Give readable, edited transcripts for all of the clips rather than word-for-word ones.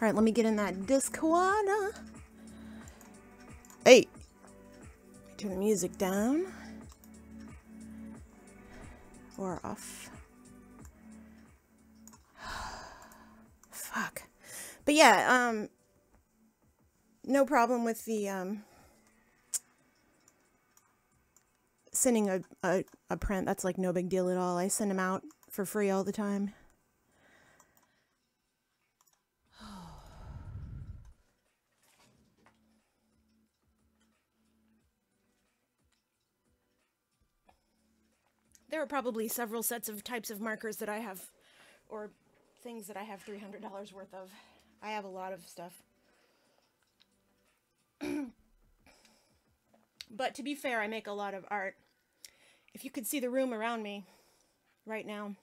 Alright, let me get in that Discord. Hey! Turn the music down. Or off. Fuck. But yeah, no problem with the, sending a print. That's like no big deal at all. I send them out for free all the time. There are probably several sets of types of markers that I have, or things that I have $300 worth of. I have a lot of stuff. But to be fair, I make a lot of art. If you could see the room around me right now,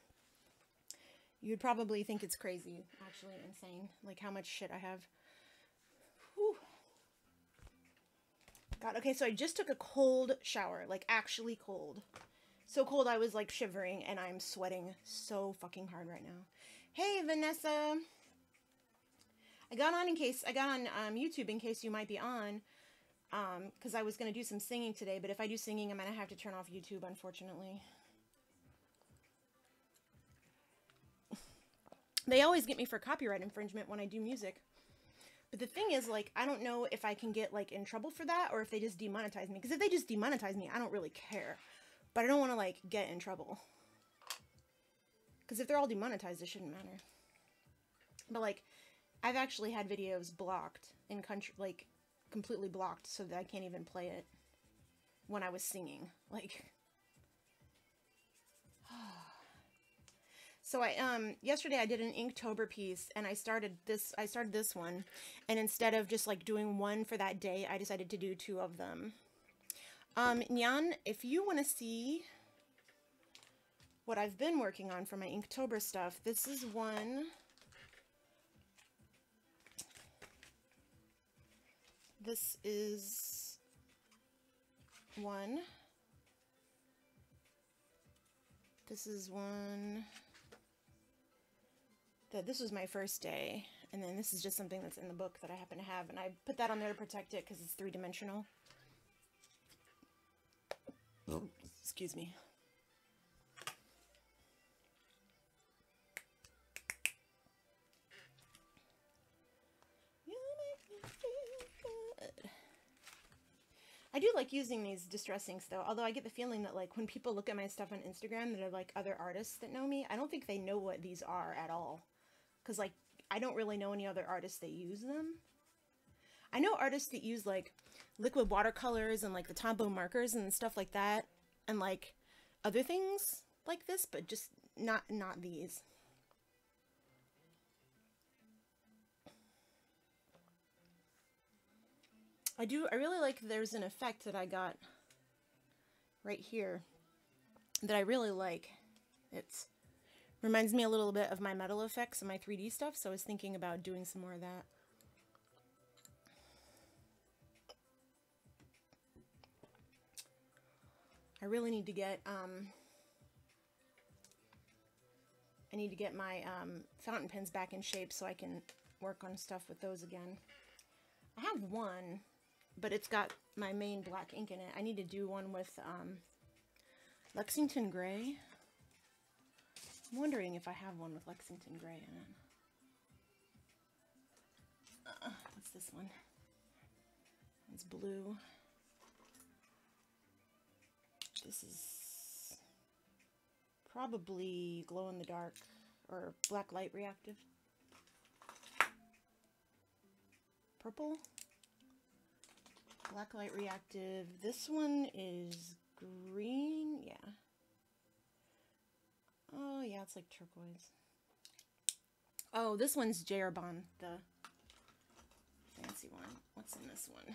you'd probably think it's crazy, actually insane, like how much shit I have. Whew. God, okay, so I just took a cold shower, like actually cold. So cold I was like shivering, and I'm sweating so fucking hard right now. Hey, Vanessa. I got on YouTube in case you might be on, because I was going to do some singing today, but if I do singing, I'm going to have to turn off YouTube, unfortunately. They always get me for copyright infringement when I do music. But the thing is, like, I don't know if I can get, like, in trouble for that, or if they just demonetize me. Because if they just demonetize me, I don't really care. But I don't want to, like, get in trouble. Because if they're all demonetized, it shouldn't matter. But, like, I've actually had videos blocked in country, like, completely blocked so that I can't even play it when I was singing. Like, so yesterday I did an Inktober piece, and I started this one, and instead of just, like, doing one for that day, I decided to do 2 of them. Nyan, if you want to see what I've been working on for my Inktober stuff, this is one. This is one. This is one. This was my first day, and then this is just something that's in the book that I happen to have, and I put that on there to protect it because it's 3-dimensional. Oh, excuse me. You make me feel good. I do like using these distress inks, though, although I get the feeling that, like, when people look at my stuff on Instagram that are, like, other artists that know me, I don't think they know what these are at all. Because, like, I don't really know any other artists that use them. I know artists that use, like, liquid watercolors and, like, the Tombow markers and stuff like that. And, like, other things like this, but just not these. I really like, there's an effect that I got right here that I really like. It's reminds me a little bit of my metal effects and my 3D stuff, so I was thinking about doing some more of that. I really need to get, my fountain pens back in shape so I can work on stuff with those again. I have one, but it's got my main black ink in it. I need to do one with Lexington Gray. I'm wondering if I have one with Lexington Gray in it. What's this one? It's blue. This is probably glow in the dark or black light reactive. Purple. Black light reactive. This one is green. Yeah. Oh, yeah, it's like turquoise. Oh, this one's Jerbon, the fancy one. What's in this one? I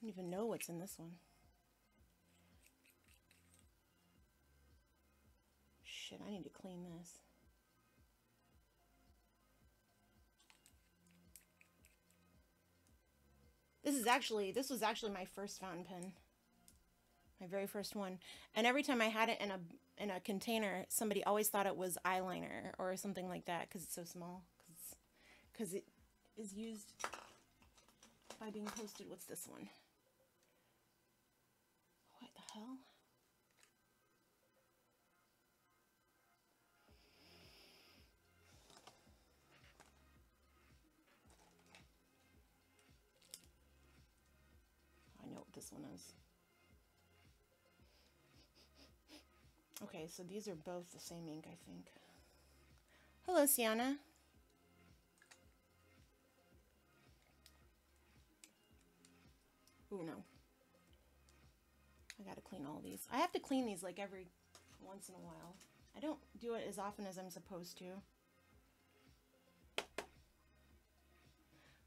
don't even know what's in this one. Shit, I need to clean this. This was actually my first fountain pen. My very first one. And every time I had it in a container, somebody always thought it was eyeliner or something like that because it's so small. Because because it is used by being posted. What's this one? What the hell? I know what this one is. Okay, so these are both the same ink, I think. Hello, Sienna. Ooh, no. I gotta clean all these. I have to clean these like every once in a while. I don't do it as often as I'm supposed to.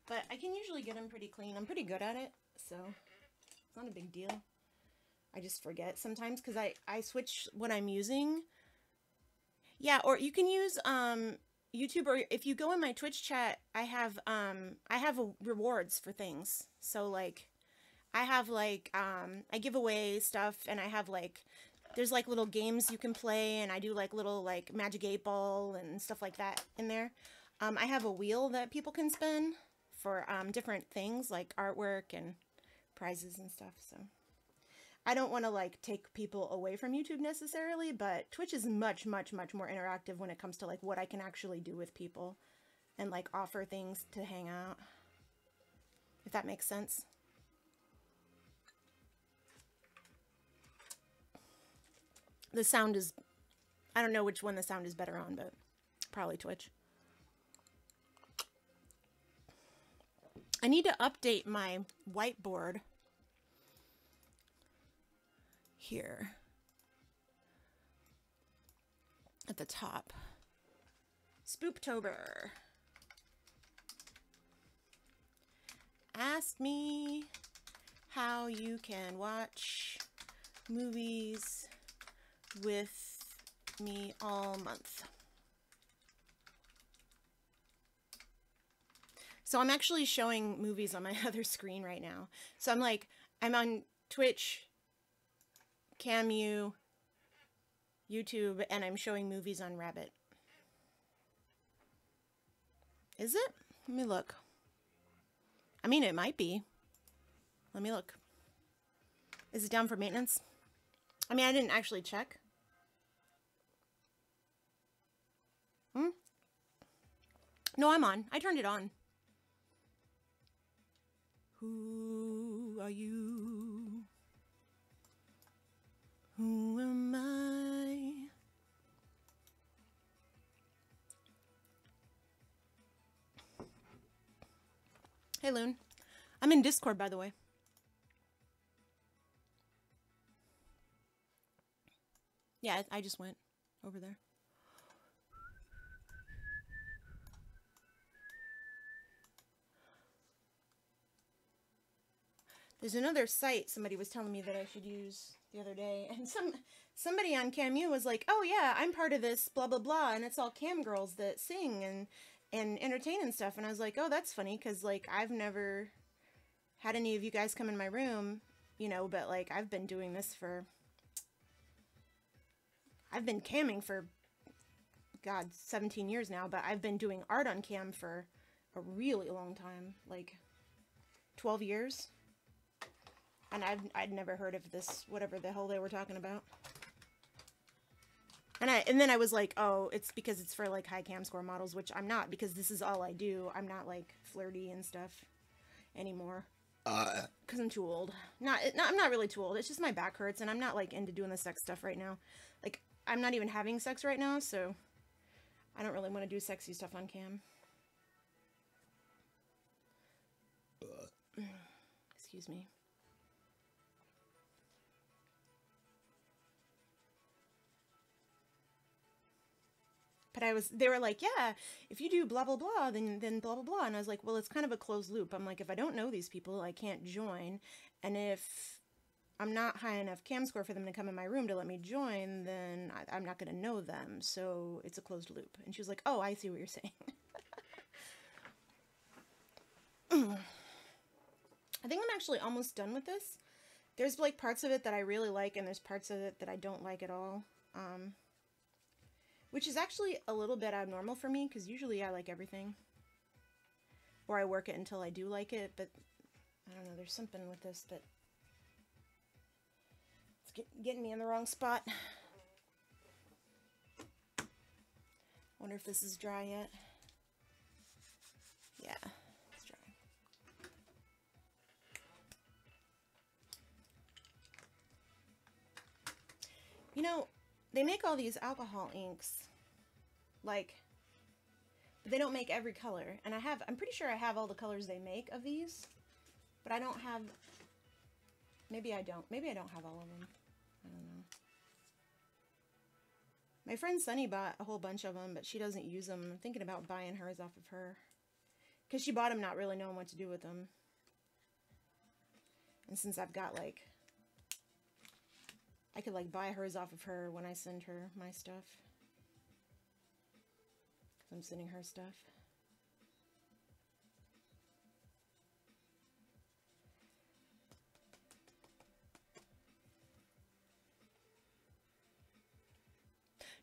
But I can usually get them pretty clean. I'm pretty good at it, so it's not a big deal. I just forget sometimes because I switch what I'm using. Yeah, or you can use YouTube, or if you go in my Twitch chat, I have rewards for things. So like I have like I give away stuff, and I have like there's like little games you can play, and I do like little like Magic 8 Ball and stuff like that in there. I have a wheel that people can spin for different things like artwork and prizes and stuff. So I don't want to like take people away from YouTube necessarily, but Twitch is much more interactive when it comes to like what I can actually do with people and like offer things to hang out, if that makes sense. The sound is, I don't know which one the sound is better on, but probably Twitch. I need to update my whiteboard here at the top. Spooptober. Ask me how you can watch movies with me all month. So I'm actually showing movies on my other screen right now. So I'm on Twitch, Camu, YouTube, and I'm showing movies on Rabbit. Is it? Let me look. I mean, it might be. Let me look. Is it down for maintenance? I mean, I didn't actually check. No, I'm on. I turned it on. Who are you? Who am I? Hey, Loon. I'm in Discord, by the way. Yeah, I just went over there. There's another site somebody was telling me that I should use the other day, and somebody on Camu was like, "Oh yeah, I'm part of this blah blah blah, and it's all cam girls that sing and entertain and stuff." And I was like, "Oh, that's funny, because like I've never had any of you guys come in my room, you know, but like I've been doing this for, I've been camming for, God, 17 years now, but I've been doing art on cam for a really long time, like 12 years." And I'd never heard of this, whatever the hell they were talking about. And then I was like, oh, it's because it's for like high cam score models, which I'm not, because this is all I do. I'm not like flirty and stuff anymore. Because I'm too old. I'm not really too old. It's just my back hurts, and I'm not like into doing the sex stuff right now. Like, I'm not even having sex right now, so I don't really want to do sexy stuff on cam. Excuse me. But they were like, yeah, if you do blah, blah, blah, then blah, blah, blah. And I was like, well, it's kind of a closed loop. I'm like, if I don't know these people, I can't join. And if I'm not high enough cam score for them to come in my room to let me join, then I'm not going to know them. So it's a closed loop. And she was like, oh, I see what you're saying. I think I'm actually almost done with this. There's like parts of it that I really like, and there's parts of it that I don't like at all. Which is actually a little bit abnormal for me, because usually I like everything. or I work it until I do like it, but I don't know, there's something with this that it's getting me in the wrong spot. Wonder if this is dry yet. Yeah, it's dry. You know, they make all these alcohol inks, like, but they don't make every color. And I'm pretty sure I have all the colors they make of these, but I don't have, maybe I don't have all of them. I don't know. My friend Sunny bought a whole bunch of them, but she doesn't use them. I'm thinking about buying hers off of her, because she bought them not really knowing what to do with them. And since I've got, like, I could, like, buy hers off of her when I send her my stuff. Because I'm sending her stuff.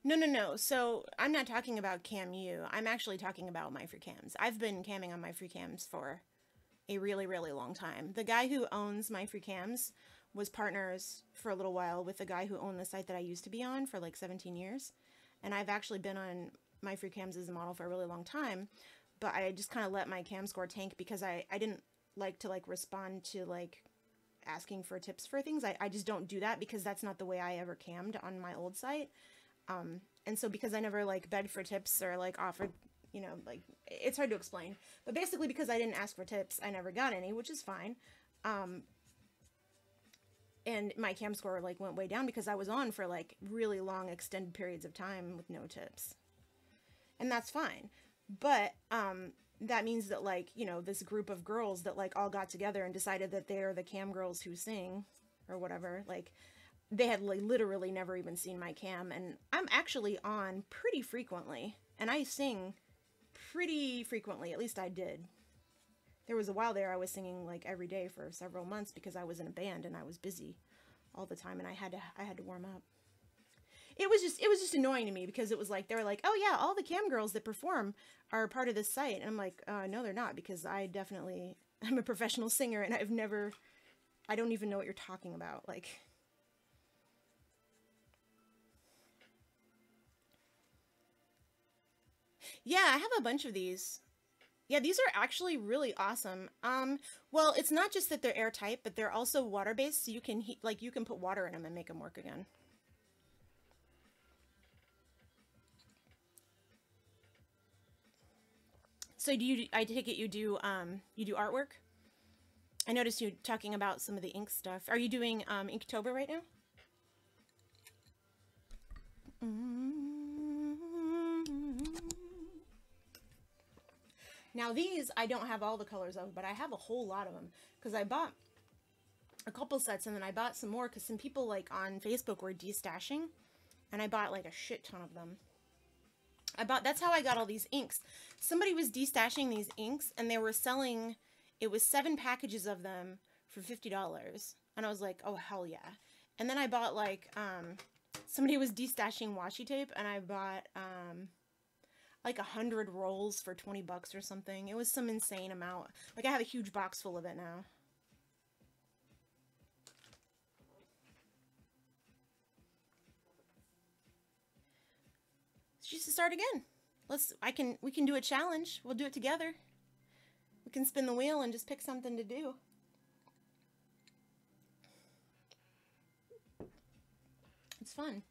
No. So I'm not talking about CamU. I'm actually talking about my free cams. I've been camming on my free cams for a really, really long time. The guy who owns my free cams was partners for a little while with the guy who owned the site that I used to be on for like 17 years. And I've actually been on my free cams as a model for a really long time. But I just kind of let my cam score tank because I didn't like to like respond to like asking for tips for things. I just don't do that because that's not the way I ever cammed on my old site. And so because I never like begged for tips or like offered, you know, like it's hard to explain, but basically because I didn't ask for tips, I never got any, which is fine. And my cam score like went way down because I was on for like really long extended periods of time with no tips, and that's fine. But, that means that like, you know, this group of girls that like all got together and decided that they're the cam girls who sing or whatever, like, they had like literally never even seen my cam, and I'm actually on pretty frequently, and I sing pretty frequently, at least I did. There was a while there I was singing like every day for several months because I was in a band and I was busy all the time, and I had to warm up. It was just annoying to me because it was like, they were like, oh yeah, all the cam girls that perform are part of this site, and I'm like, no they're not, because I'm a professional singer, and I don't even know what you're talking about, like. Yeah, I have a bunch of these. Yeah, these are actually really awesome. Well, it's not just that they're airtight, but they're also water-based, so you can you can put water in them and make them work again. So I take it you do artwork? I noticed you talking about some of the ink stuff. Are you doing Inktober right now? Now these, I don't have all the colors of, but I have a whole lot of them, because I bought a couple sets, and then I bought some more, because some people like on Facebook were destashing, and I bought like a shit ton of them. That's how I got all these inks. Somebody was destashing these inks, and they were selling, it was 7 packages of them for $50, and I was like, oh hell yeah. And then I bought like, somebody was destashing washi tape, and I bought, like 100 rolls for 20 bucks or something. It was some insane amount. Like, I have a huge box full of it now. It's just to start again. We can do a challenge. We'll do it together. We can spin the wheel and just pick something to do. It's fun.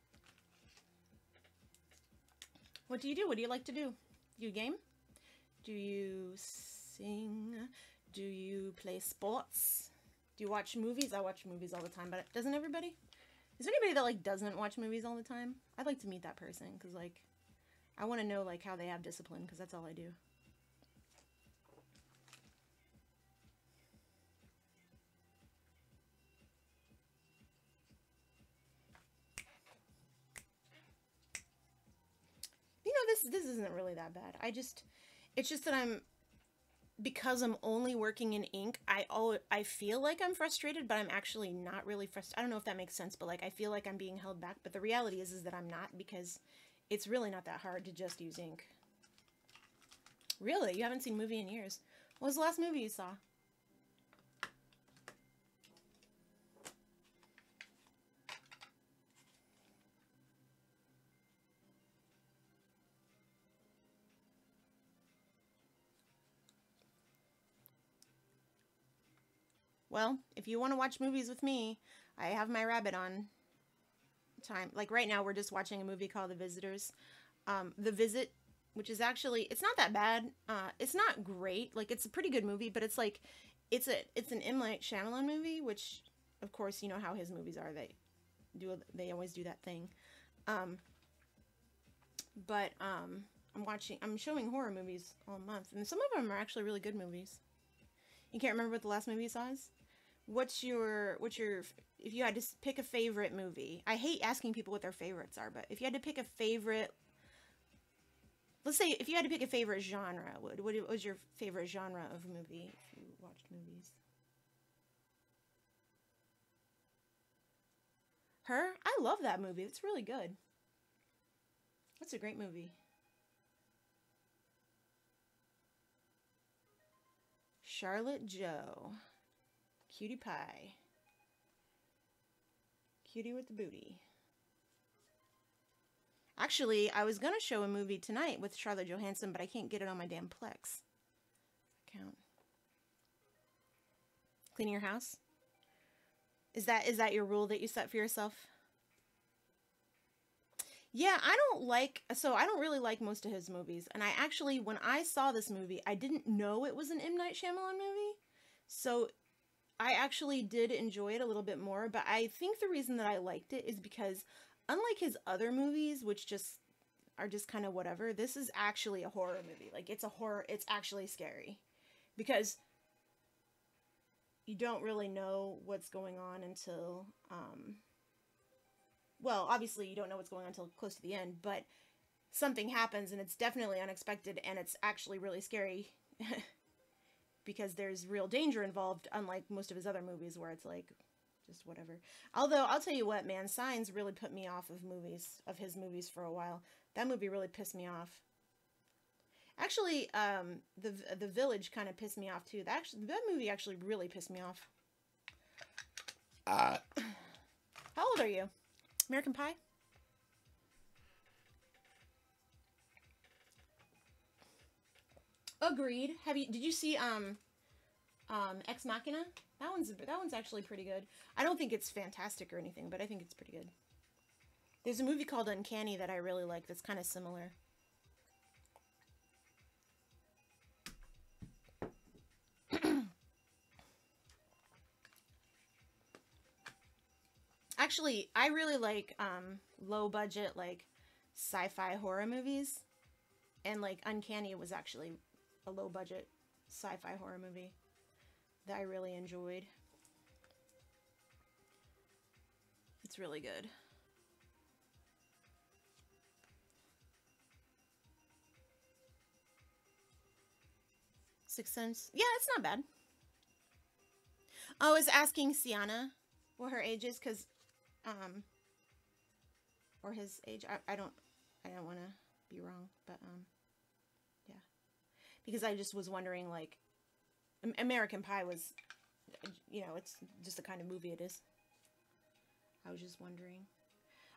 What do you do? What do you like to do? Do you game? Do you sing? Do you play sports? Do you watch movies? I watch movies all the time, but doesn't everybody? Is there anybody that like doesn't watch movies all the time? I'd like to meet that person, because like I want to know like how they have discipline, because that's all I do. You know, this isn't really that bad. It's just that because I'm only working in ink, I feel like I'm frustrated, but I'm actually not really frustrated. I don't know if that makes sense, but like I feel like I'm being held back, but the reality is that I'm not, because it's really not that hard to just use ink. Really? You haven't seen a movie in years? What was the last movie you saw? Well, if you want to watch movies with me, I have my rabbit on time. Like right now, we're just watching a movie called The Visitors. The Visit, which is actually, it's not that bad. It's not great. Like, it's a pretty good movie, but it's like, it's an M. Night Shyamalan movie, which, of course, you know how his movies are. They always do that thing. I'm showing horror movies all month, and some of them are actually really good movies. You can't remember what the last movie you saw is? What's your, if you had to pick a favorite movie? I hate asking people what their favorites are, but if you had to pick a favorite, let's say if you had to pick a favorite genre, what was your favorite genre of movie if you watched movies? Her? I love that movie. It's really good. That's a great movie. Charlotte Joe. Cutie pie. Cutie with the booty. Actually, I was going to show a movie tonight with Scarlett Johansson, but I can't get it on my damn Plex account. Cleaning your house? Is that your rule that you set for yourself? Yeah, I don't really like most of his movies. And I actually, when I saw this movie, I didn't know it was an M. Night Shyamalan movie. So I actually did enjoy it a little bit more. But I think the reason that I liked it is because unlike his other movies, which just are just kind of whatever, this is actually a horror movie. Like, it's a horror, it's actually scary. Because you don't really know what's going on until, well, obviously you don't know what's going on until close to the end, but something happens and it's definitely unexpected and it's actually really scary because there's real danger involved, unlike most of his other movies where it's like just whatever. Although, I'll tell you what, man, Signs really put me off of his movies for a while. That movie really pissed me off. Actually, the Village kind of pissed me off too. That movie actually really pissed me off. How old are you? American Pie? Agreed. Did you see Ex Machina? That one's actually pretty good. I don't think it's fantastic or anything, but I think it's pretty good. There's a movie called Uncanny that I really like that's kind of similar. Actually, I really like low budget, like sci-fi horror movies. And like Uncanny was actually a low budget sci-fi horror movie that I really enjoyed. It's really good. Sixth Sense. Yeah, it's not bad. I was asking Sienna what her age is, because or his age. I don't want to be wrong, but yeah, because I just was wondering, like, American Pie was, you know, it's just the kind of movie it is. I was just wondering.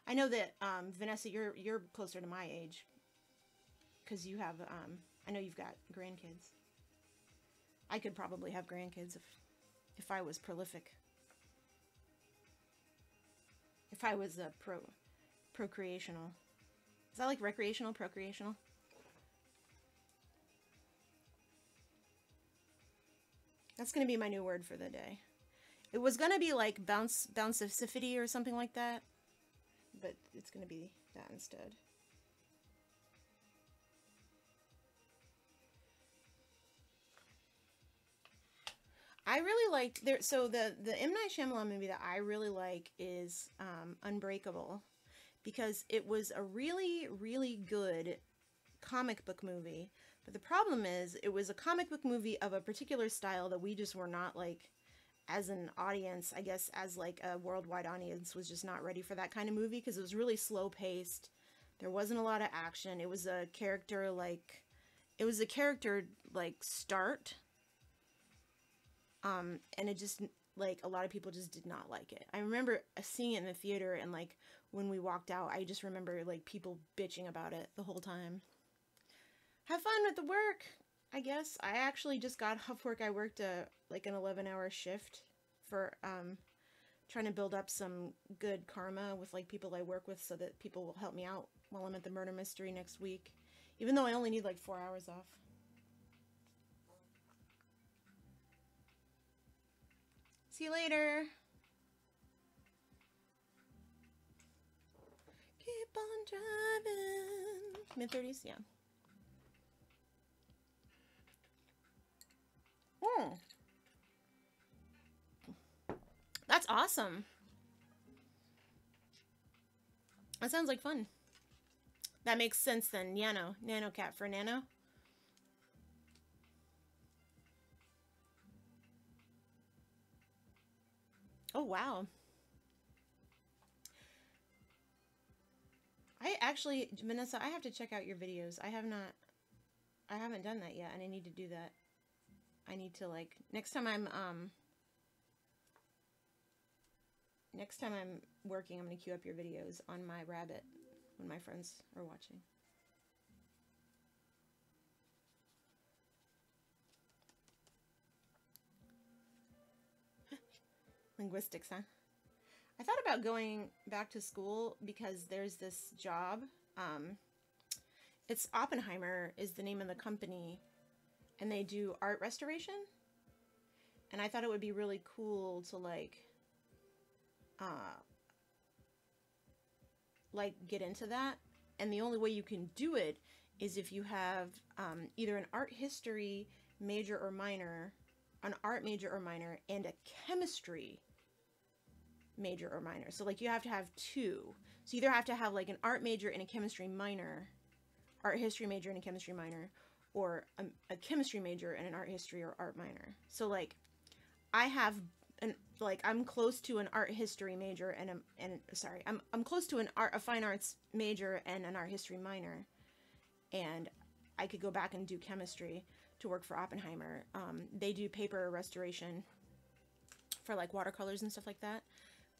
I know that Vanessa, you're closer to my age because you have I know you've got grandkids. I could probably have grandkids if I was prolific. If I was a procreational. Is that like recreational, procreational? That's going to be my new word for the day. It was going to be like bouncifity or something like that, but it's going to be that instead. I really liked so the M. Night Shyamalan movie that I really like is Unbreakable, because it was a really, really good comic book movie. But the problem is, it was a comic book movie of a particular style that we just were not, like, as an audience, I guess, as like a worldwide audience, was just not ready for that kind of movie, because it was really slow paced. There wasn't a lot of action. It was a character like start And it just, like, a lot of people just did not like it. I remember seeing it in the theater, and like when we walked out, I just remember like people bitching about it the whole time. Have fun with the work, I guess. I actually just got off work. I worked like an 11-hour shift for trying to build up some good karma with like people I work with, so that people will help me out while I'm at the murder mystery next week, even though I only need like 4 hours off. See you later. Keep on driving. Mid-30s, yeah. That's awesome. That sounds like fun. That makes sense then. Nano cat for Nano. Oh, wow. I actually, Vanessa, I have to check out your videos. I haven't done that yet, and I need to do that. I need to, like, next time I'm working, I'm going to queue up your videos on my Rabbit when my friends are watching. Linguistics, huh? I thought about going back to school because there's this job. It's Oppenheimer is the name of the company, and they do art restoration. And I thought it would be really cool to like get into that. And the only way you can do it is if you have either an art history major or minor, an art major or minor, and a chemistry major or minor. So like you have to have two. So you either have to have like an art major and a chemistry minor, art history major and a chemistry minor, or a chemistry major and an art history or art minor. So like I have I'm close to an art history major and I'm close to a fine arts major and an art history minor, and I could go back and do chemistry to work for Oppenheimer. They do paper restoration for like watercolors and stuff like that.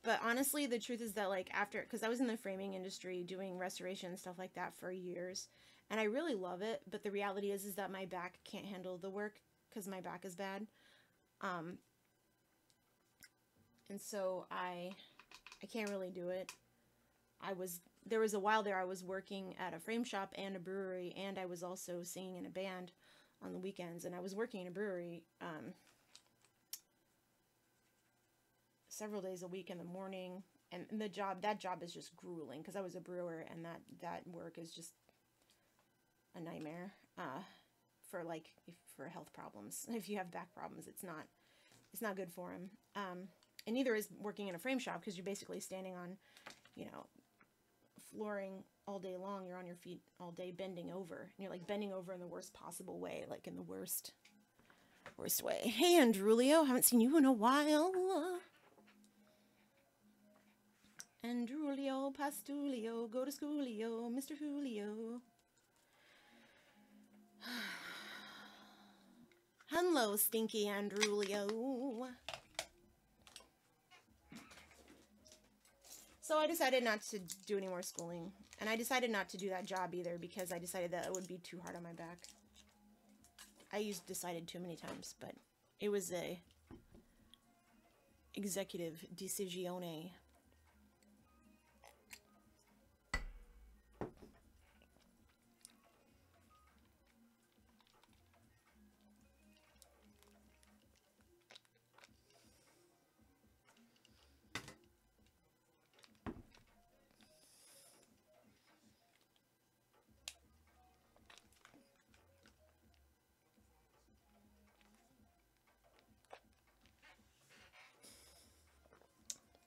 But honestly, the truth is that like because I was in the framing industry doing restoration and stuff like that for years, and I really love it. But the reality is that my back can't handle the work because my back is bad. And so I can't really do it. There was a while there I was working at a frame shop and a brewery, and I was also singing in a band on the weekends, and I was working in a brewery several days a week in the morning, and that job is just grueling because I was a brewer, and that work is just a nightmare for health problems. If you have back problems, it's not good for them. And neither is working in a frame shop, because you're basically standing on, flooring all day long. You're on your feet all day bending over, and you're like bending over in the worst possible way, like in the worst way. Hey, Andrulio, haven't seen you in a while. Andrulio, Pastulio, go to schoolio, Mr. Julio. Hello, stinky Andrulio. So I decided not to do any more schooling, and I decided not to do that job either because I decided that it would be too hard on my back. I used decided too many times, but it was a executive decisione.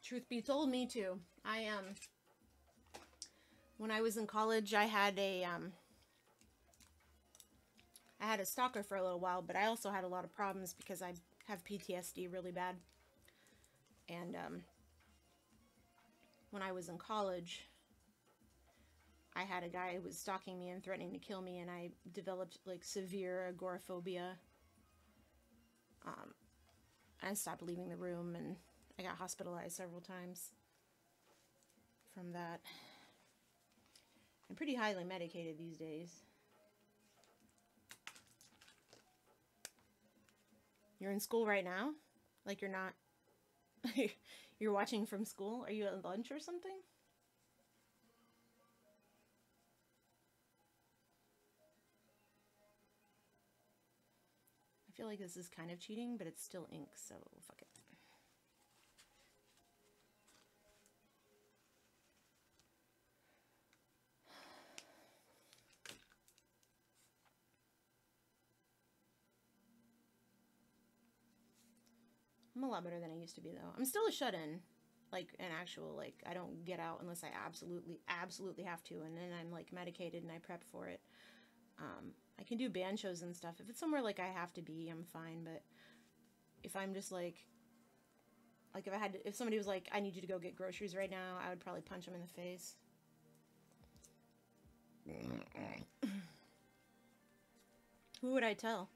Truth be told, me too. When I was in college, I had a stalker for a little while, but I also had a lot of problems because I have PTSD really bad. And when I was in college, I had a guy who was stalking me and threatening to kill me, and I developed like severe agoraphobia. I stopped leaving the room, and I got hospitalized several times from that. I'm pretty highly medicated these days. You're in school right now? Like you're not... You're watching from school? Are you at lunch or something? I feel like this is kind of cheating, but it's still ink, so fuck it. I'm a lot better than I used to be, though. I'm still a shut-in. Like, an actual, like, I don't get out unless I absolutely have to. And then I'm, like, medicated and I prep for it. I can do band shows and stuff. If it's somewhere, like, I have to be, I'm fine. But if I'm just, like if somebody was like, I need you to go get groceries right now, I would probably punch them in the face. Who would I tell?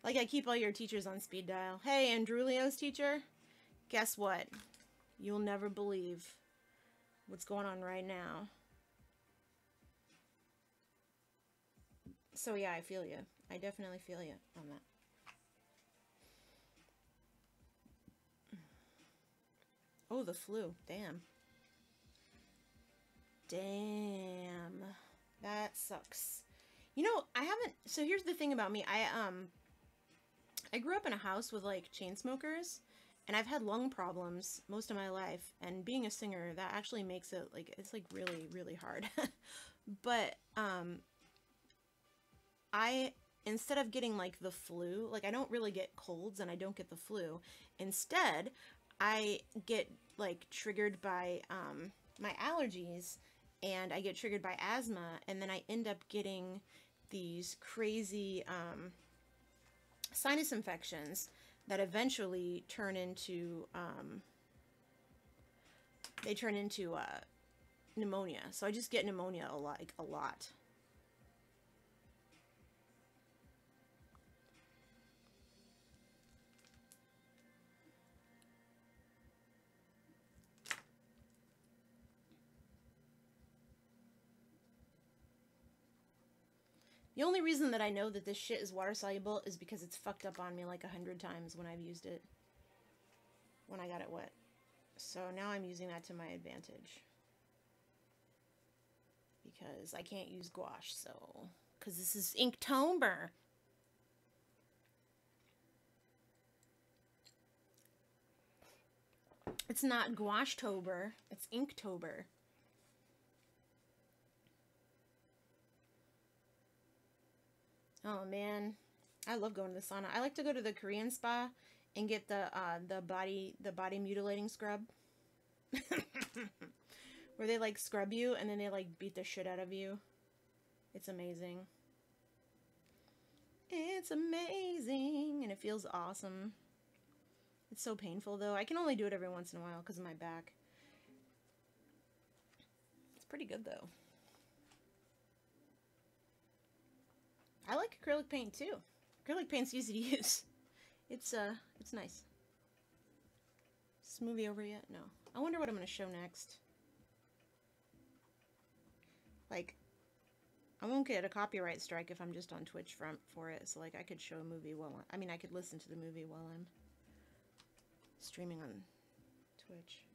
Like, I keep all your teachers on speed dial. Hey, Andrulio's teacher, guess what? You'll never believe what's going on right now. So yeah, I feel you. I definitely feel you on that. Oh, the flu. Damn. Damn. That sucks. You know, I haven't... So here's the thing about me. I grew up in a house with, like, chain smokers, and I've had lung problems most of my life, and being a singer, that actually makes it, like, it's, like, really, really hard. But, instead of getting, like, the flu, like, I don't really get colds, and I don't get the flu. Instead, I get, like, triggered by, my allergies, and I get triggered by asthma, and then I end up getting these crazy, sinus infections that eventually turn into, pneumonia. So I just get pneumonia a lot. The only reason that I know that this shit is water soluble is because it's fucked up on me like 100 times when I've used it. When I got it wet. So now I'm using that to my advantage. Because I can't use gouache, so... Because this is Inktober. It's not gouache-tober, it's Inktober. Oh man, I love going to the sauna. I like to go to the Korean spa and get the body mutilating scrub. Where they like scrub you and then they like beat the shit out of you. It's amazing. It's amazing and it feels awesome. It's so painful though. I can only do it every once in a while because of my back. It's pretty good though. I like acrylic paint too. Acrylic paint's easy to use. It's nice. Is this movie over yet? No. I wonder what I'm gonna show next. Like, I won't get a copyright strike if I'm just on Twitch for it. So like, I could show a movie while I mean, I could listen to the movie while I'm streaming on Twitch.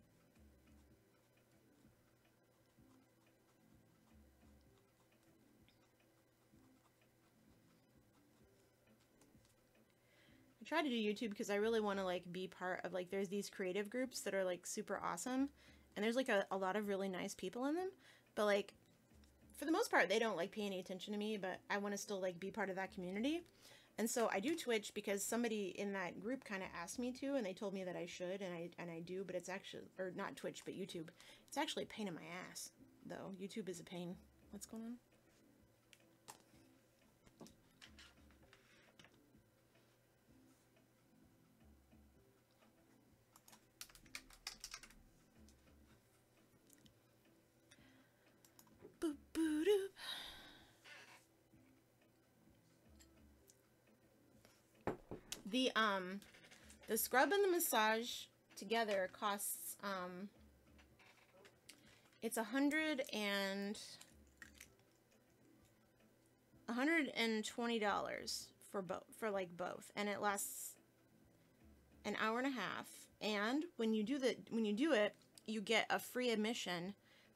I try to do YouTube because I really want to like be part of like, there's these creative groups that are like super awesome and there's like a lot of really nice people in them, but like for the most part they don't like pay any attention to me, but I want to still like be part of that community. And so I do Twitch because somebody in that group kind of asked me to, and they told me that I should, and I do, but it's actually, or not Twitch, but YouTube. It's actually a pain in my ass, though. YouTube is a pain. What's going on? Boop, boop, doop. The The scrub and the massage together costs, it's $120 for both, for like both, and it lasts an hour and a half. And when you do it, you get a free admission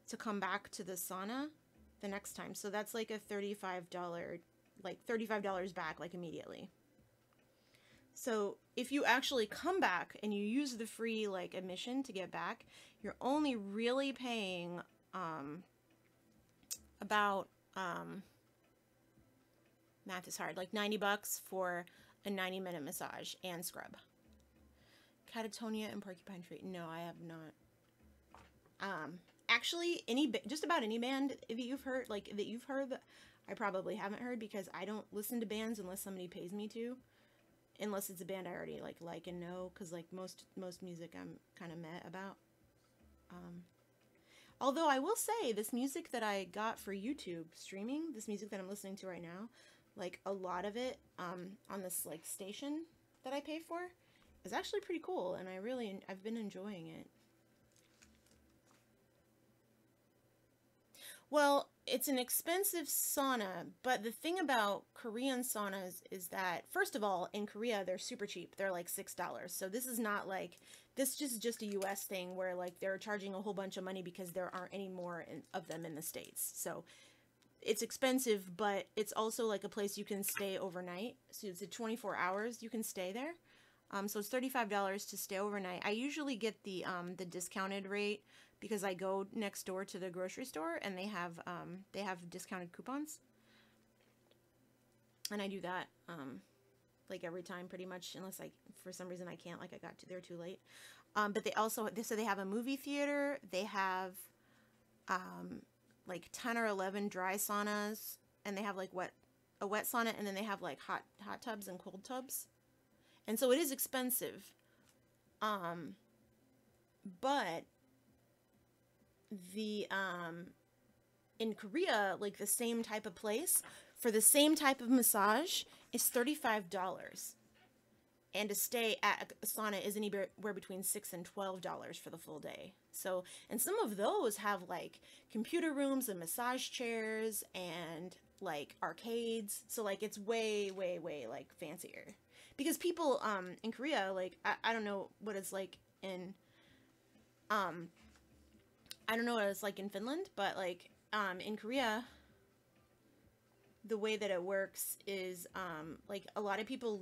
to come back to the sauna the next time. So that's like a $35 back, like immediately. So if you actually come back and you use the free like admission to get back, you're only really paying about math is hard, like $90 for a 90-minute massage and scrub. Catatonia and Porcupine Tree. No, I have not. Actually, just about any band that you've heard, I probably haven't heard, because I don't listen to bands unless somebody pays me to. Unless it's a band I already like and know, because like most music I'm kind of meh about. Although I will say, this music that I got for YouTube streaming, this music that I'm listening to right now, like a lot of it on this like station that I pay for is actually pretty cool, and I've been enjoying it. Well, it's an expensive sauna, but the thing about Korean saunas is that, first of all, in Korea, they're super cheap. They're like $6. So this is not like, this is just a US thing where like they're charging a whole bunch of money because there aren't any more of them in the States. So it's expensive, but it's also like a place you can stay overnight. So it's 24 hours you can stay there. So it's $35 to stay overnight. I usually get the discounted rate, because I go next door to the grocery store and they have discounted coupons, and I do that like every time pretty much, unless for some reason I can't, like I got there too late. But they have a movie theater. They have like 10 or 11 dry saunas, and they have like a wet sauna, and then they have like hot tubs and cold tubs. And so it is expensive. But in Korea, like the same type of place for the same type of massage is $35, and to stay at a sauna is anywhere between $6 and $12 for the full day. So, and some of those have like computer rooms and massage chairs and like arcades. So like it's way like fancier, because people in Korea, like I don't know what it's like in I don't know what it's like in Finland, but like in Korea, the way that it works is like a lot of people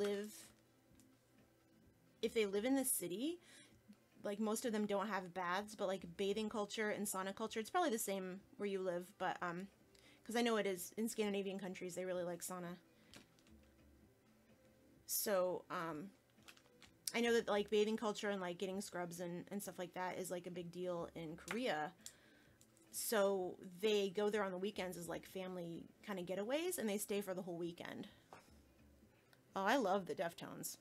if they live in the city, like most of them don't have baths, but like bathing culture and sauna culture, it's probably the same where you live, but because I know it is in Scandinavian countries, they really like sauna. So I know that like bathing culture and like getting scrubs and stuff like that is like a big deal in Korea. So they go there on the weekends as like family kind of getaways, and they stay for the whole weekend. Oh, I love the Deftones.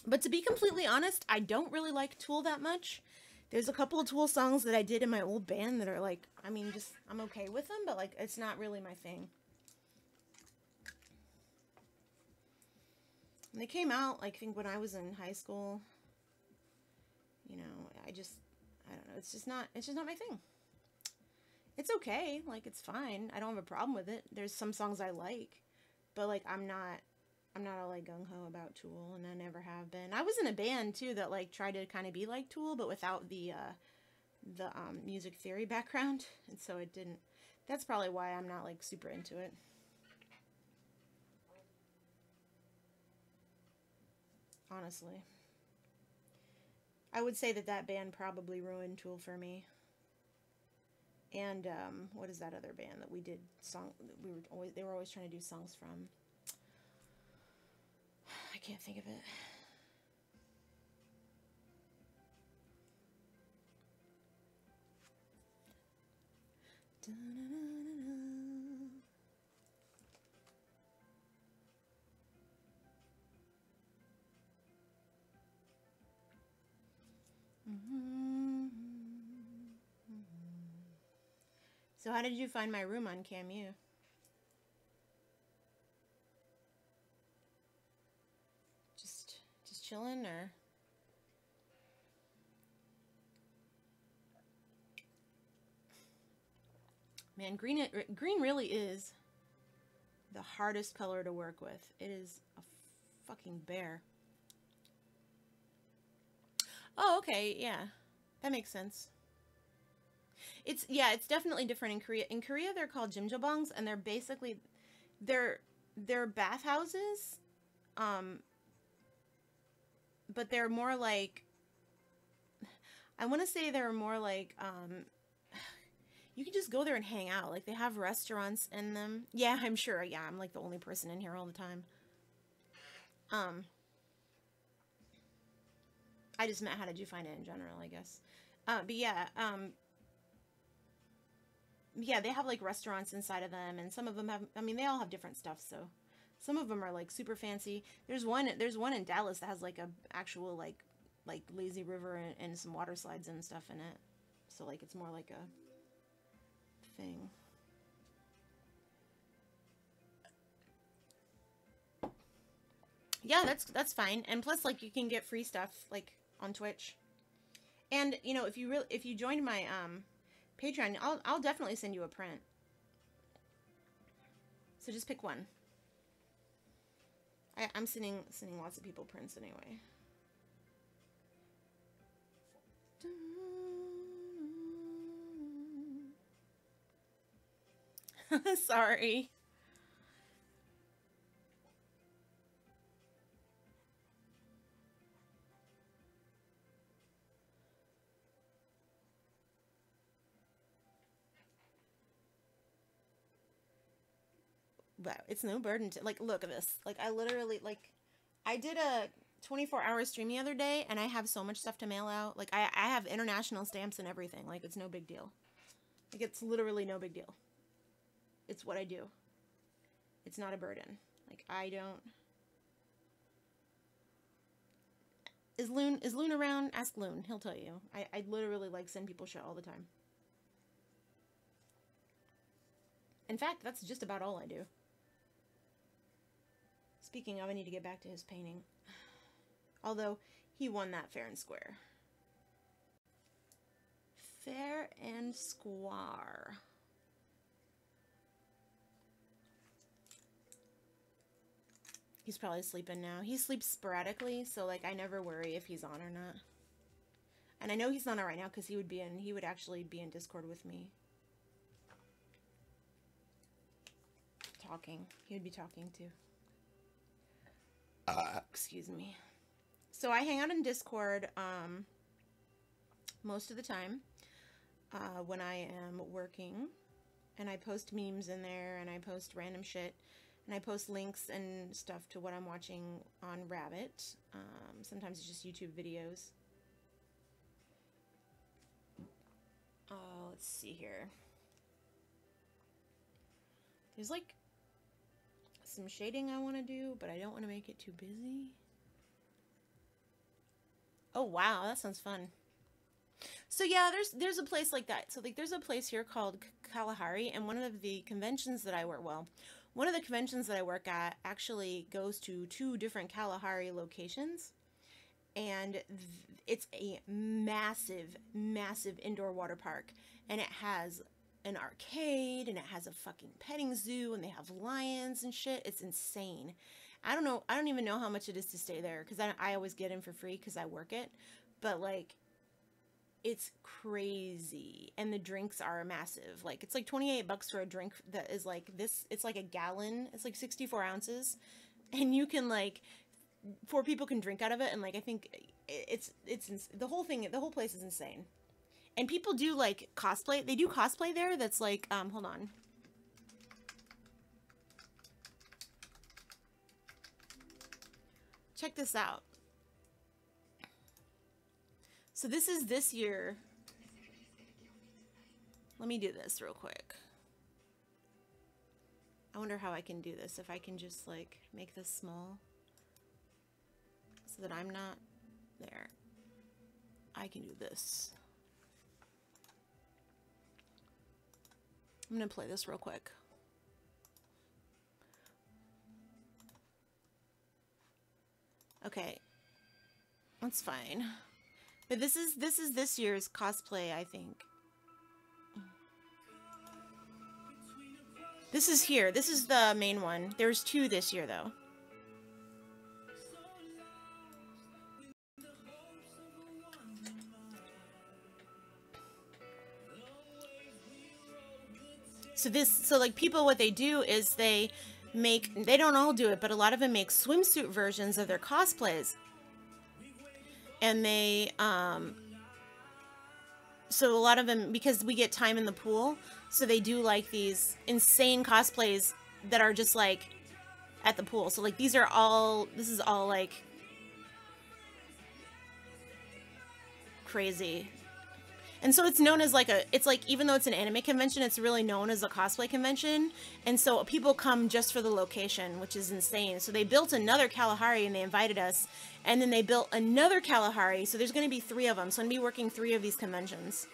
But to be completely honest, I don't really like Tool that much. There's a couple of Tool songs that I did in my old band that are like, I mean, just, I'm okay with them, but like, it's not really my thing. And they came out, like, I think when I was in high school. You know, I don't know, it's just not my thing. It's okay, like, it's fine. I don't have a problem with it. There's some songs I like, but like, I'm not all like gung-ho about Tool, and I never have been. I was in a band too that like tried to kind of be like Tool, but without the music theory background, and so it didn't. That's probably why I'm not like super into it. Honestly, I would say that band probably ruined Tool for me. And what is that other band that we did they were always trying to do songs from? I can't think of it. So how did you find my room on Cameo? chilling or? Man, green really is the hardest color to work with. It is a fucking bear. Oh, okay, yeah. That makes sense. It's definitely different in Korea. In Korea, they're called jjimjilbangs, and they're basically they're bathhouses, but they're more like, I want to say they're more like you can just go there and hang out. Like they have restaurants in them. Yeah, I'm sure. Yeah, I'm like the only person in here all the time. I just meant how did you find it in general, I guess. But yeah, yeah, they have like restaurants inside of them, and some of them have, I mean, they all have different stuff, so some of them are like super fancy. There's one in Dallas that has like a actual like lazy river and some water slides and stuff in it. So like it's more like a thing. Yeah, that's fine. And plus like you can get free stuff like on Twitch. And you know, if you join my Patreon, I'll definitely send you a print. So just pick one. I'm sending lots of people prints anyway. Sorry. But it's no burden to, like, look at this. Like, I literally, like, I did a 24-hour stream the other day, and I have so much stuff to mail out. Like, I have international stamps and everything. Like, it's no big deal. Like, it's literally no big deal. It's what I do. It's not a burden. Like, I don't... Is Loon around? Ask Loon. He'll tell you. I literally, like, send people shit all the time. In fact, that's just about all I do. Speaking of, I need to get back to his painting. Although, he won that fair and square. Fair and square. He's probably sleeping now. He sleeps sporadically, so, like, I never worry if he's on or not. And I know he's not on right now, because he would actually be in Discord with me. Talking. He would be talking, too. Excuse me. So I hang out in Discord most of the time when I am working, and I post memes in there, and I post random shit, and I post links and stuff to what I'm watching on Rabbit. Sometimes it's just YouTube videos. Let's see here. There's like some shading I want to do, but I don't want to make it too busy. Oh wow, that sounds fun. So yeah, there's a place like that. So like there's a place here called Kalahari, and one of the conventions that I work, well, one of the conventions that I work at actually goes to 2 different Kalahari locations, and it's a massive, massive indoor water park, and it has an arcade, and it has a fucking petting zoo, and they have lions and shit. It's insane. I don't know. I don't even know how much it is to stay there, because I always get in for free because I work it. But, like, it's crazy. And the drinks are massive. Like, it's like $28 for a drink that is like this. It's like a gallon. It's like 64 ounces. And you can, like, 4 people can drink out of it. And, like, I think it's the whole thing, the whole place is insane. And people do, like, cosplay. They do cosplay there that's, like, hold on. Check this out. So this is this year. Let me do this real quick. I wonder how I can do this. If I can just, like, make this small so that I'm not there. I can do this. I'm gonna play this real quick. Okay. That's fine. But this is this year's cosplay, I think. This is here. This is the main one. There's 2 this year, though. So like people, what they do is they don't all do it, but a lot of them make swimsuit versions of their cosplays. And they, so a lot of them, because we get time in the pool, so they do like these insane cosplays that are just like at the pool. So like this is all like crazy. And so it's known as like it's like, even though it's an anime convention, it's really known as a cosplay convention. And so people come just for the location, which is insane. So they built another Kalahari and they invited us. And then they built another Kalahari. So there's going to be 3 of them. So I'm going to be working 3 of these conventions.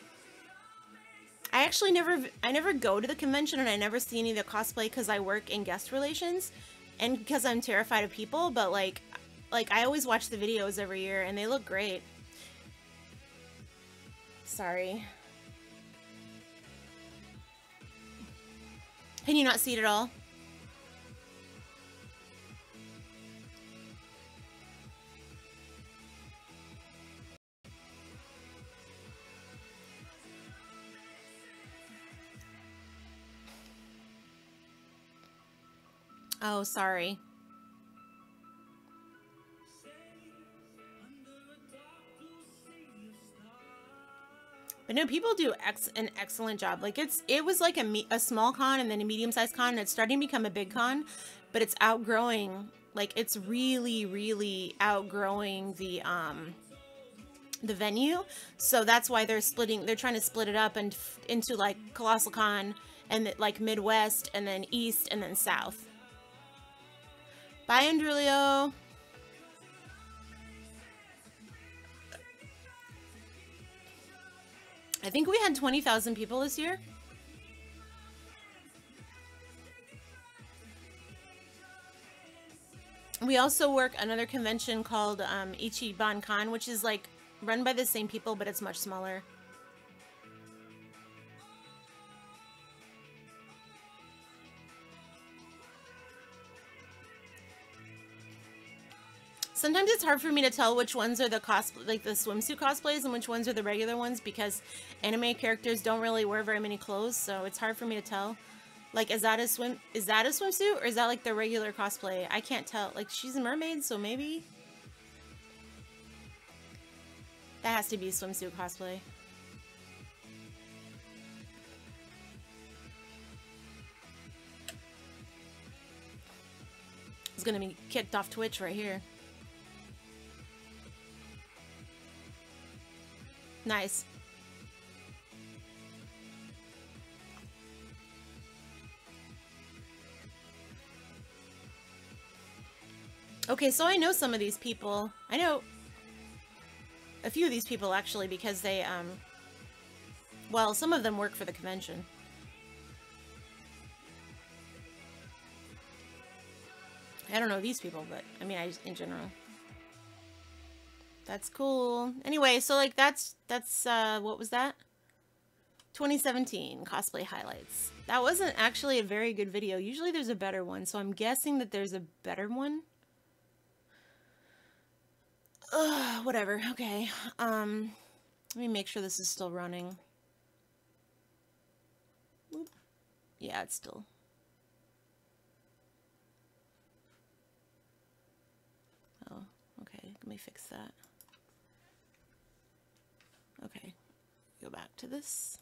I actually never go to the convention and I never see any of the cosplay because I work in guest relations and because I'm terrified of people. But like I always watch the videos every year and they look great. Sorry. Can you not see it at all? Oh, sorry. But no, people do an excellent job. Like it was like a small con and then a medium-sized con, and it's starting to become a big con, but it's outgrowing. Like it's really, really outgrowing the venue. So that's why they're trying to split it up and into like Colossal Con and like Midwest and then East and then South. Bye, Andrulio. I think we had 20,000 people this year. We also work another convention called Ichiban Con, which is like run by the same people, but it's much smaller. Sometimes it's hard for me to tell which ones are the swimsuit cosplays and which ones are the regular ones because anime characters don't really wear very many clothes, so it's hard for me to tell. Like, is that a swimsuit or is that like the regular cosplay? I can't tell. Like, she's a mermaid, so maybe that has to be a swimsuit cosplay. It's gonna be kicked off Twitch right here. Nice. Okay, so I know some of these people. I know a few of these people actually because they, well, some of them work for the convention. I don't know these people, but I mean, in general. That's cool. Anyway, so like that's what was that? 2017 cosplay highlights. That wasn't actually a very good video. Usually there's a better one, so I'm guessing that there's a better one. Whatever. Okay. Let me make sure this is still running. Oop. Yeah, it's still. Oh, okay. Let me fix that. Okay, go back to this.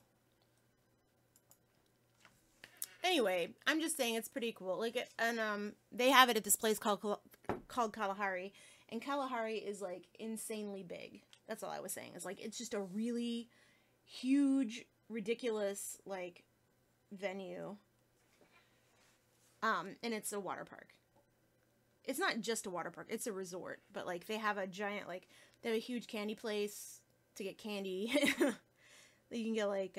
Anyway, I'm just saying it's pretty cool. Like, and they have it at this place called Kalahari, and Kalahari is like insanely big. That's all I was saying. It's like it's just a really huge, ridiculous like venue. And it's a water park. It's not just a water park; it's a resort. But like they have a giant, like they have a huge candy place to get candy. You can get like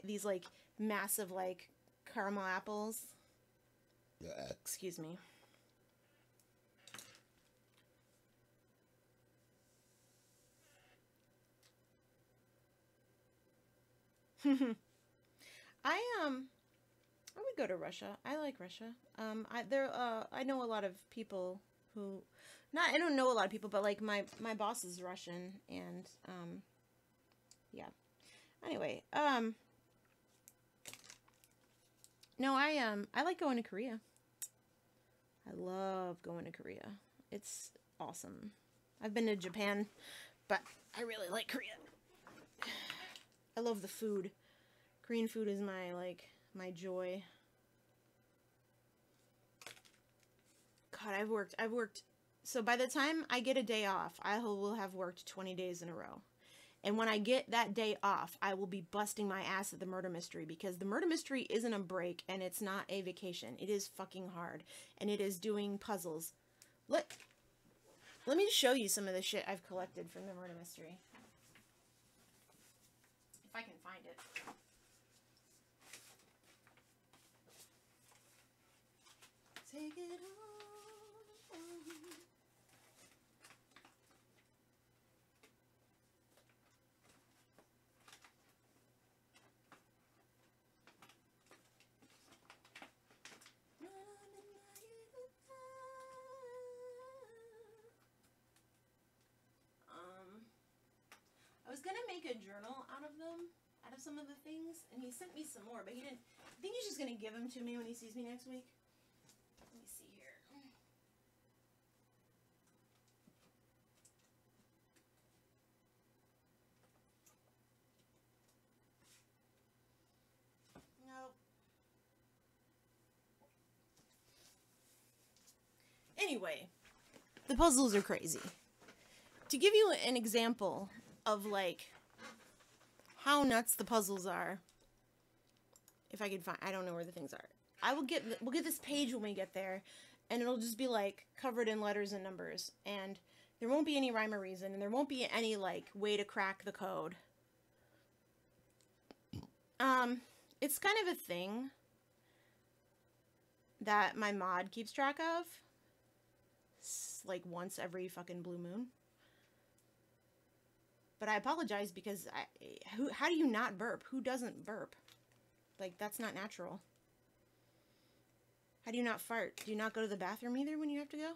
these like massive like caramel apples. Yeah. Excuse me. I would go to Russia. I like Russia. I know a lot of people who, not I don't know a lot of people, but like my boss is Russian, and yeah. Anyway, no, I like going to Korea. I love going to Korea. It's awesome. I've been to Japan, but I really like Korea. I love the food. Korean food is my joy. God, I've worked, so by the time I get a day off, I will have worked 20 days in a row. And when I get that day off, I will be busting my ass at the murder mystery, because the murder mystery isn't a break and it's not a vacation. It is fucking hard, and it is doing puzzles. Let me show you some of the shit I've collected from the murder mystery. If I can find it. Take it on. I was gonna make a journal out of them, out of some of the things, and he sent me some more, but he didn't. I think he's just gonna give them to me when he sees me next week. Let me see here. Nope. Anyway, the puzzles are crazy. To give you an example of like how nuts the puzzles are, if I could find, I don't know where the things are. We'll get this page when we get there, and it'll just be like covered in letters and numbers, and there won't be any rhyme or reason, and there won't be any like way to crack the code. It's kind of a thing that my mod keeps track of, like once every fucking blue moon. But I apologize, because how do you not burp? Who doesn't burp? Like, that's not natural. How do you not fart? Do you not go to the bathroom either when you have to go?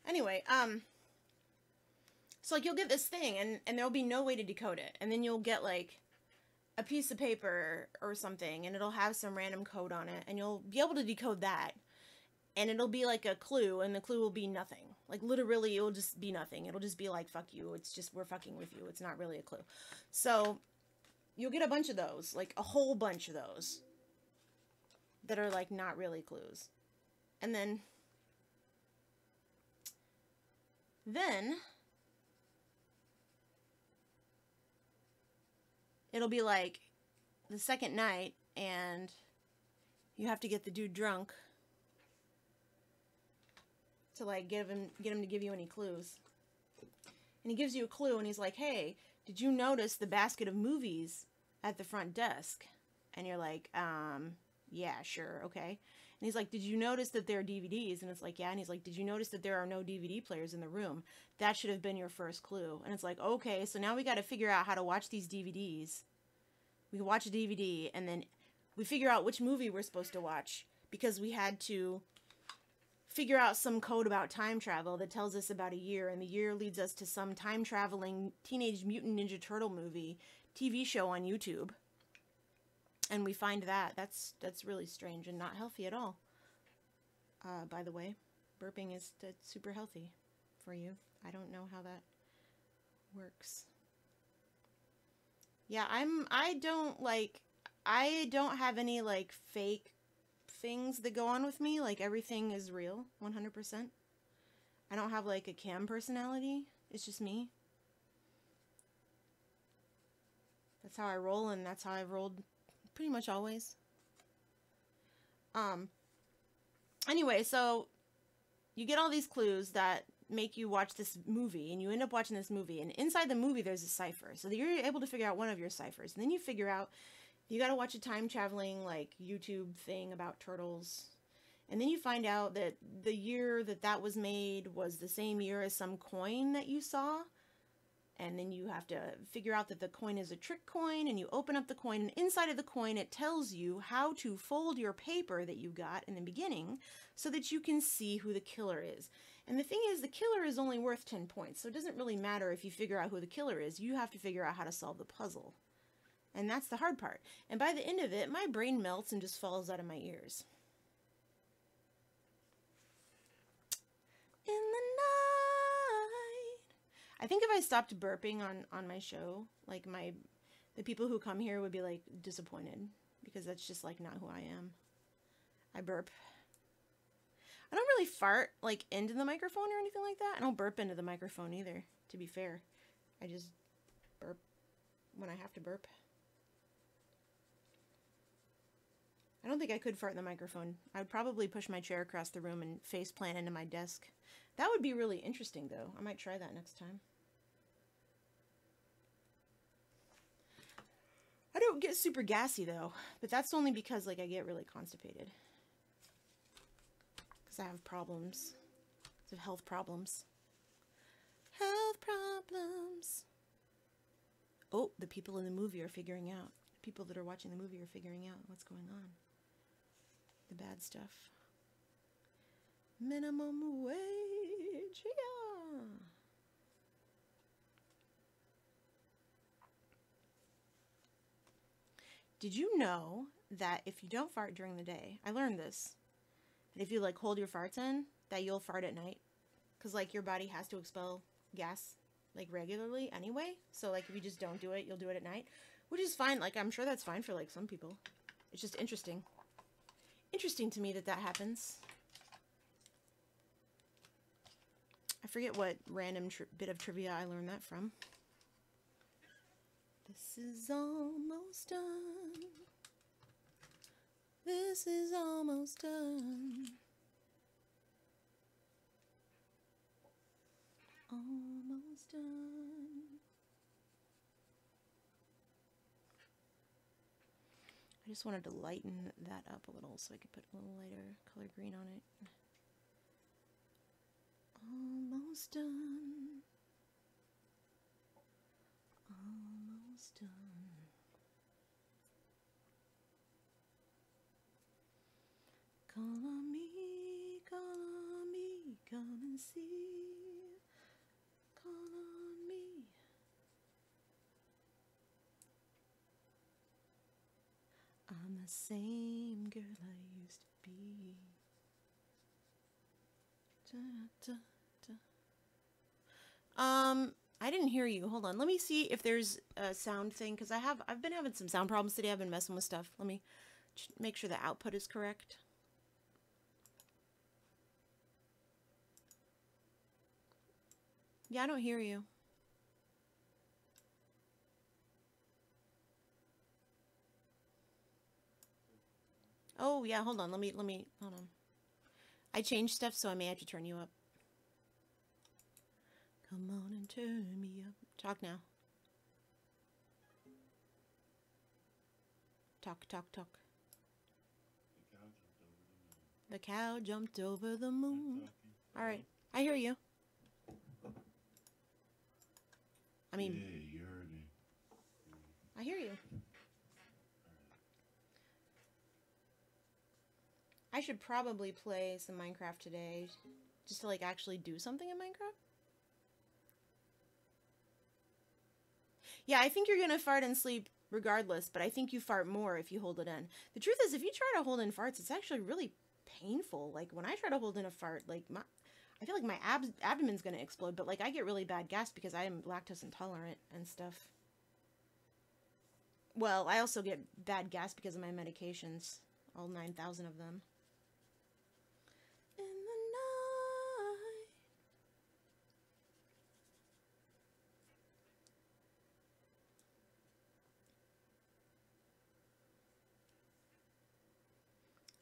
Anyway, so like you'll get this thing, and there'll be no way to decode it. And then you'll get like a piece of paper or something, and it'll have some random code on it, and you'll be able to decode that, and it'll be like a clue, and the clue will be nothing. Like, literally, it will just be nothing. It'll just be like, fuck you, it's just, we're fucking with you. It's not really a clue. So you'll get a bunch of those, like a whole bunch of those that are like not really clues. And then it'll be like the second night, and you have to get the dude drunk to like get him to give you any clues. And he gives you a clue, and he's like, hey, did you notice the basket of movies at the front desk? And you're like, yeah, sure, okay. And he's like, did you notice that there are DVDs? And it's like, yeah. And he's like, did you notice that there are no DVD players in the room? That should have been your first clue. And it's like, okay, so now we got to figure out how to watch these DVDs. We watch a DVD, and then we figure out which movie we're supposed to watch, because we had to figure out some code about time travel that tells us about a year, and the year leads us to some time-traveling Teenage Mutant Ninja Turtle movie TV show on YouTube. And we find that's really strange and not healthy at all. By the way, burping is super healthy for you. I don't know how that works. Yeah, I don't have any like fake things that go on with me. Like, everything is real, 100%. I don't have like a cam personality. It's just me. That's how I roll, and that's how I've rolled pretty much always. Anyway, so you get all these clues that make you watch this movie, and you end up watching this movie, and inside the movie there's a cipher, so that you're able to figure out one of your ciphers, and then you figure out You got to watch a time traveling like YouTube thing about turtles. And then you find out that the year that that was made was the same year as some coin that you saw. And then you have to figure out that the coin is a trick coin, and you open up the coin, and inside of the coin it tells you how to fold your paper that you got in the beginning so that you can see who the killer is. And the thing is, the killer is only worth 10 points, so it doesn't really matter if you figure out who the killer is. You have to figure out how to solve the puzzle. And that's the hard part. And by the end of it, my brain melts and just falls out of my ears. In the night. I think if I stopped burping on my show, like the people who come here would be like disappointed, because that's just like not who I am. I burp. I don't really fart like into the microphone or anything like that. I don't burp into the microphone either, to be fair. I just burp when I have to burp. I don't think I could fart in the microphone. I would probably push my chair across the room and face plant into my desk. That would be really interesting, though. I might try that next time. I don't get super gassy, though. But that's only because, like, I get really constipated. Because I have problems. I have health problems. Health problems. Oh, the people in the movie are figuring out. The people that are watching the movie are figuring out what's going on. The bad stuff. Minimum wage. Yeah. Did you know that if you don't fart during the day, I learned this, that if you like hold your farts in, that you'll fart at night? Because like your body has to expel gas like regularly anyway. So like if you just don't do it, you'll do it at night, which is fine. Like I'm sure that's fine for like some people. It's just interesting. Interesting to me that that happens. I forget what random bit of trivia I learned that from. This is almost done. This is almost done. Almost done. I just wanted to lighten that up a little so I could put a little lighter color green on it. Almost done. Almost done. Call on me, come and see. Call on me. I'm the same girl I used to be. Da, da, da. I didn't hear you. Hold on. Let me see if there's a sound thing, because I've been having some sound problems today. I've been messing with stuff. Let me make sure the output is correct. Yeah, I don't hear you. Oh, yeah, hold on. Let me, hold on. I changed stuff, so I may have to turn you up. Come on and turn me up. Talk now. Talk, talk, talk. The cow jumped over the moon. All right, I hear you. I mean, yeah, you heard me. I hear you. I should probably play some Minecraft today, just to like actually do something in Minecraft. Yeah, I think you're gonna fart and sleep regardless, but I think you fart more if you hold it in. The truth is, if you try to hold in farts, it's actually really painful. Like when I try to hold in a fart, like I feel like my abdomen's gonna explode, but like I get really bad gas because I am lactose intolerant and stuff. Well, I also get bad gas because of my medications, all 9,000 of them. In the night.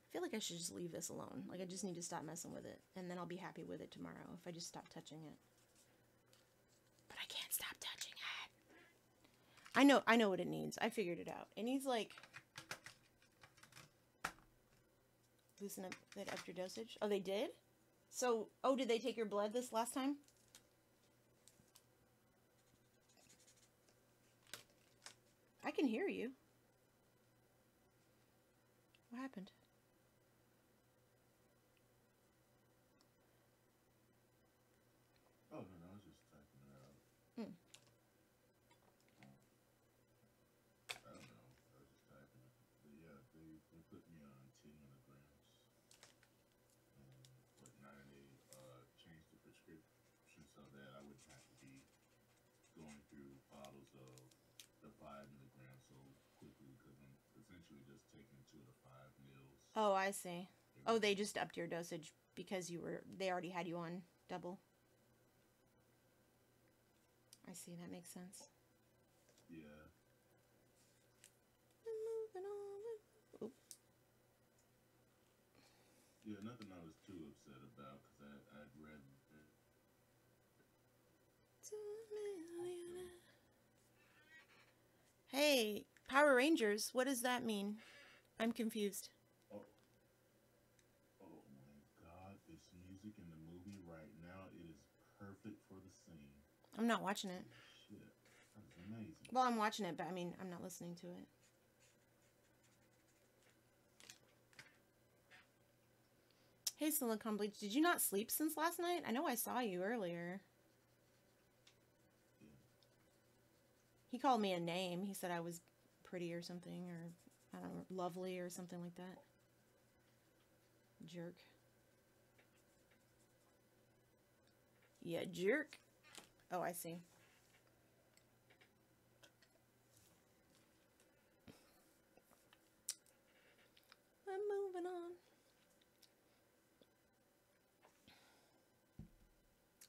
I feel like I should just leave this alone. Like I just need to stop messing with it, and then I'll be happy with it tomorrow if I just stop touching it. But I can't stop touching it. I know what it needs. I figured it out. It needs like Loosen up. They upped your dosage. Oh, they did? So, oh, did they take your blood this last time? I can hear you. What happened? Oh, no, I was just typing it out. Hmm. I don't know. I was just typing it. But yeah, they put me on 10 milligrams. And whatnot, and they changed the prescription so that I wouldn't have to be going through bottles of the 5 milligrams so quickly because I'm essentially just taking 2 to 5 mils Oh, I see. Oh, every they day. just upped your dosage because they already had you on double. I see, that makes sense. Yeah. Moving on. Oop. Yeah, nothing I was too upset about because I'd read that. Hey, Power Rangers, what does that mean? I'm confused. Oh, oh my God, this music in the movie right now, it is perfect for the scene. I'm not watching it. Holy shit. That was amazing. Well, I'm watching it, but I mean, I'm not listening to it. Hey, Silicon Bleach, did you not sleep since last night? I know I saw you earlier. Yeah. He called me a name. He said I was pretty or something, or I don't know, lovely or something like that. Jerk. Yeah, jerk. Oh, I see. I'm moving on.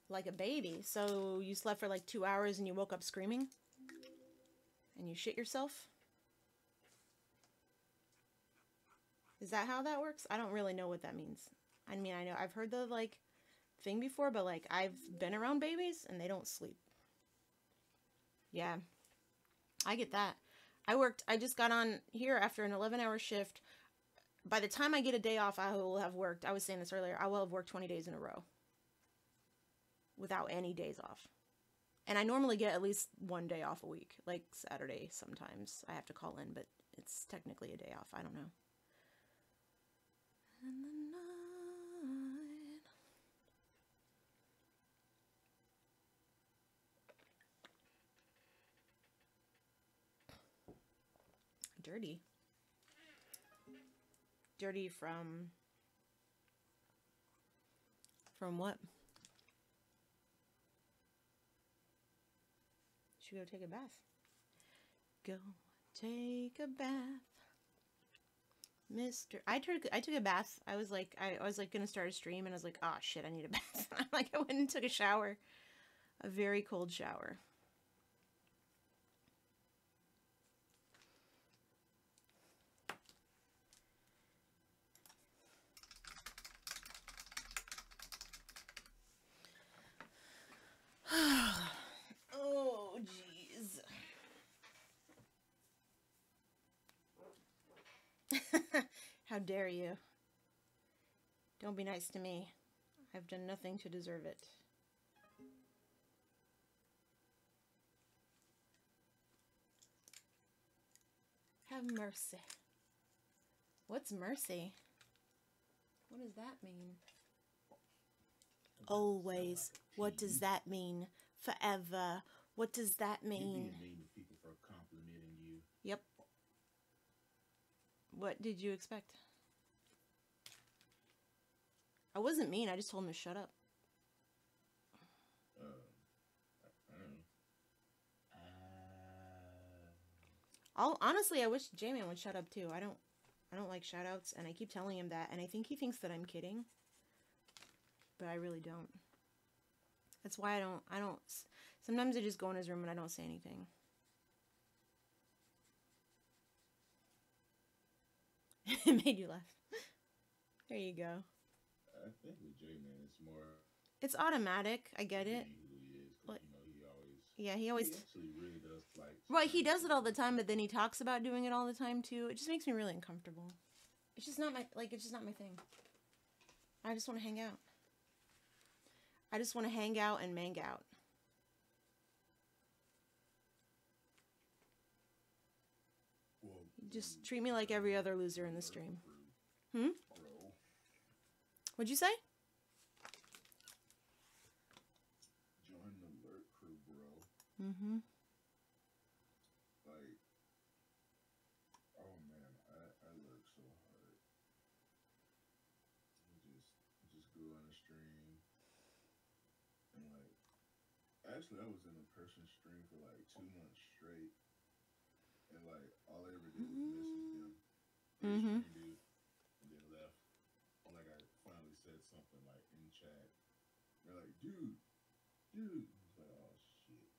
Like a baby. So you slept for like 2 hours and you woke up screaming? And you shit yourself? Is that how that works? I don't really know what that means. I mean, I know I've heard the like thing before, but like I've been around babies and they don't sleep. Yeah, I get that. I just got on here after an 11-hour shift. By the time I get a day off, I will have worked. I was saying this earlier. I will have worked 20 days in a row without any days off. And I normally get at least one day off a week, like Saturday sometimes. I have to call in, but it's technically a day off. I don't know. And the night. Dirty. Dirty from what? Should go take a bath. Go take a bath. I took a bath. I was like gonna start a stream and I was like, oh shit, I need a bath. I'm like, I went and took a shower. A very cold shower. Oh jeez. How dare you? Don't be nice to me. I've done nothing to deserve it. Have mercy. What's mercy? What does that mean? Always. What does that mean? Forever. What does that You're mean? being mean to people for complimenting you. Yep. What did you expect? I wasn't mean. I just told him to shut up. I don't know. Honestly, I wish J-Man would shut up too. I don't like shout outs, and I keep telling him that, and I think he thinks that I'm kidding. But I really don't. That's why I don't sometimes I just go in his room and I don't say anything. It made you laugh. There you go. I think with J-Man, it's more. It's automatic. I get it. Being who he is, because he always. Yeah, he always. He actually really does like. Well, he does it all the time, but then he talks about doing it all the time too. It just makes me really uncomfortable. It's just not my, like, it's just not my thing. I just want to hang out. I just want to hang out and mang out. Well, Just treat me like every other loser in the stream. Bro. What'd you say? Join the lurk crew, bro. Mm-hmm. Like, oh man, I lurk so hard. Just go on a stream. And like, actually I was in a person's stream for like 2 months straight. And like, all I ever did was message them. They streamed it and then left. And like, I finally said something like in chat. They're like, dude. I was like, oh shit.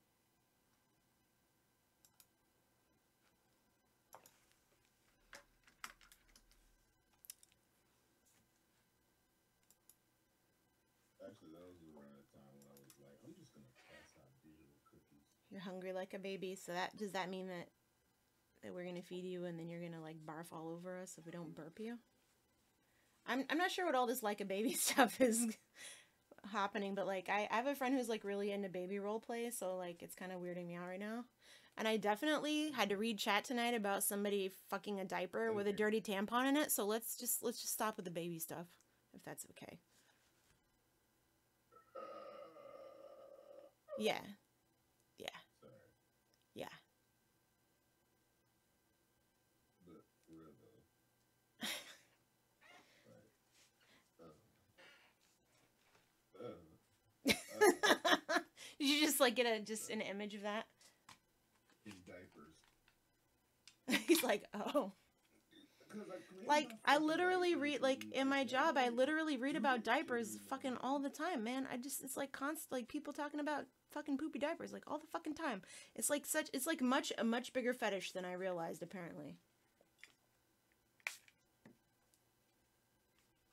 Actually, that was around the time when I was like, I'm just gonna pass out digital cookies. You're hungry like a baby, so does that mean that we're gonna feed you and then you're gonna like barf all over us if we don't burp you? I'm not sure what all this like a baby stuff is happening, but like I have a friend who's like really into baby role play, so like it's kind of weirding me out right now. And I definitely had to read chat tonight about somebody fucking a diaper with a dirty tampon in it. So let's just stop with the baby stuff, if that's okay. Yeah. Sorry. Yeah. But for real though. Did you just like get an image of that? In diapers. He's like, oh. Like, I literally read, like, in my job, I literally read about diapers fucking all the time, man. It's like constant, like, people talking about fucking poopy diapers, like, all the fucking time. It's like a much bigger fetish than I realized, apparently.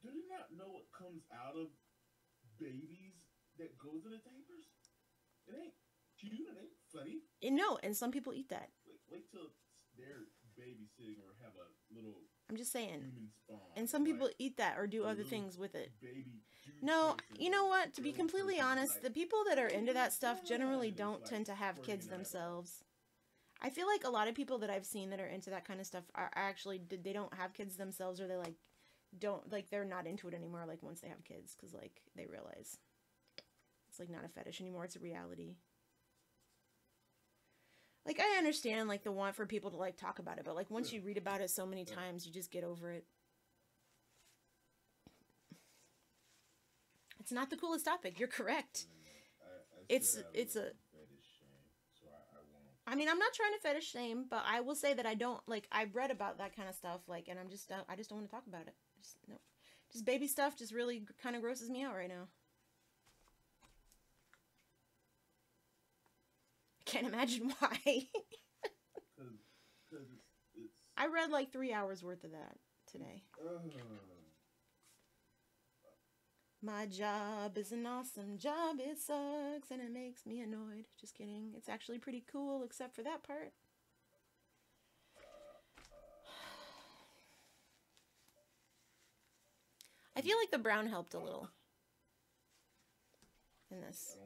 Do you not know what comes out of babies that goes in the diapers? It ain't cute, it ain't funny. No, and some people eat that. Wait till they're babysitting or have a little... I'm just saying. Human spawn. And some people eat that or do other things with it. No, you know what? To be completely honest, the people that are into that stuff generally don't tend to have kids themselves. I feel like a lot of people that I've seen that are into that kind of stuff are actually, they don't have kids themselves, or they like don't, like, they're not into it anymore, like, once they have kids, because like they realize it's like not a fetish anymore, it's a reality. Like, I understand, like, the want for people to, like, talk about it, but, like, once you read about it so many times, you just get over it. It's not the coolest topic. You're correct. It's a... I mean, I'm not trying to fetish shame, but I will say that I don't, like, I've read about that kind of stuff, like, and I just don't want to talk about it. No. Just baby stuff just really kind of grosses me out right now. Can't imagine why. I read like 3 hours worth of that today. My job is an awesome job. It sucks and it makes me annoyed. Just kidding. It's actually pretty cool except for that part. I feel like the brown helped a little in this.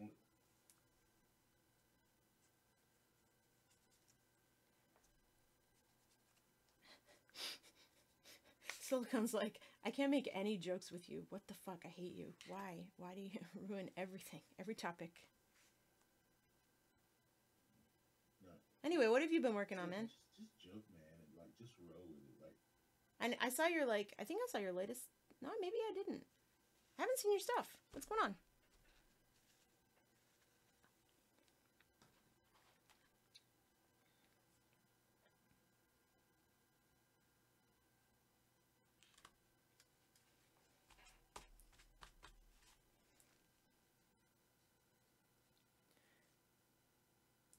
Silicone's like, I can't make any jokes with you. What the fuck? I hate you. Why? Why do you ruin everything? Every topic. No. Anyway, what have you been working on, man? Just joke, man. And, like, just roll with it. Like, And I saw your, like, I think I saw your latest. No, maybe I didn't. I haven't seen your stuff. What's going on?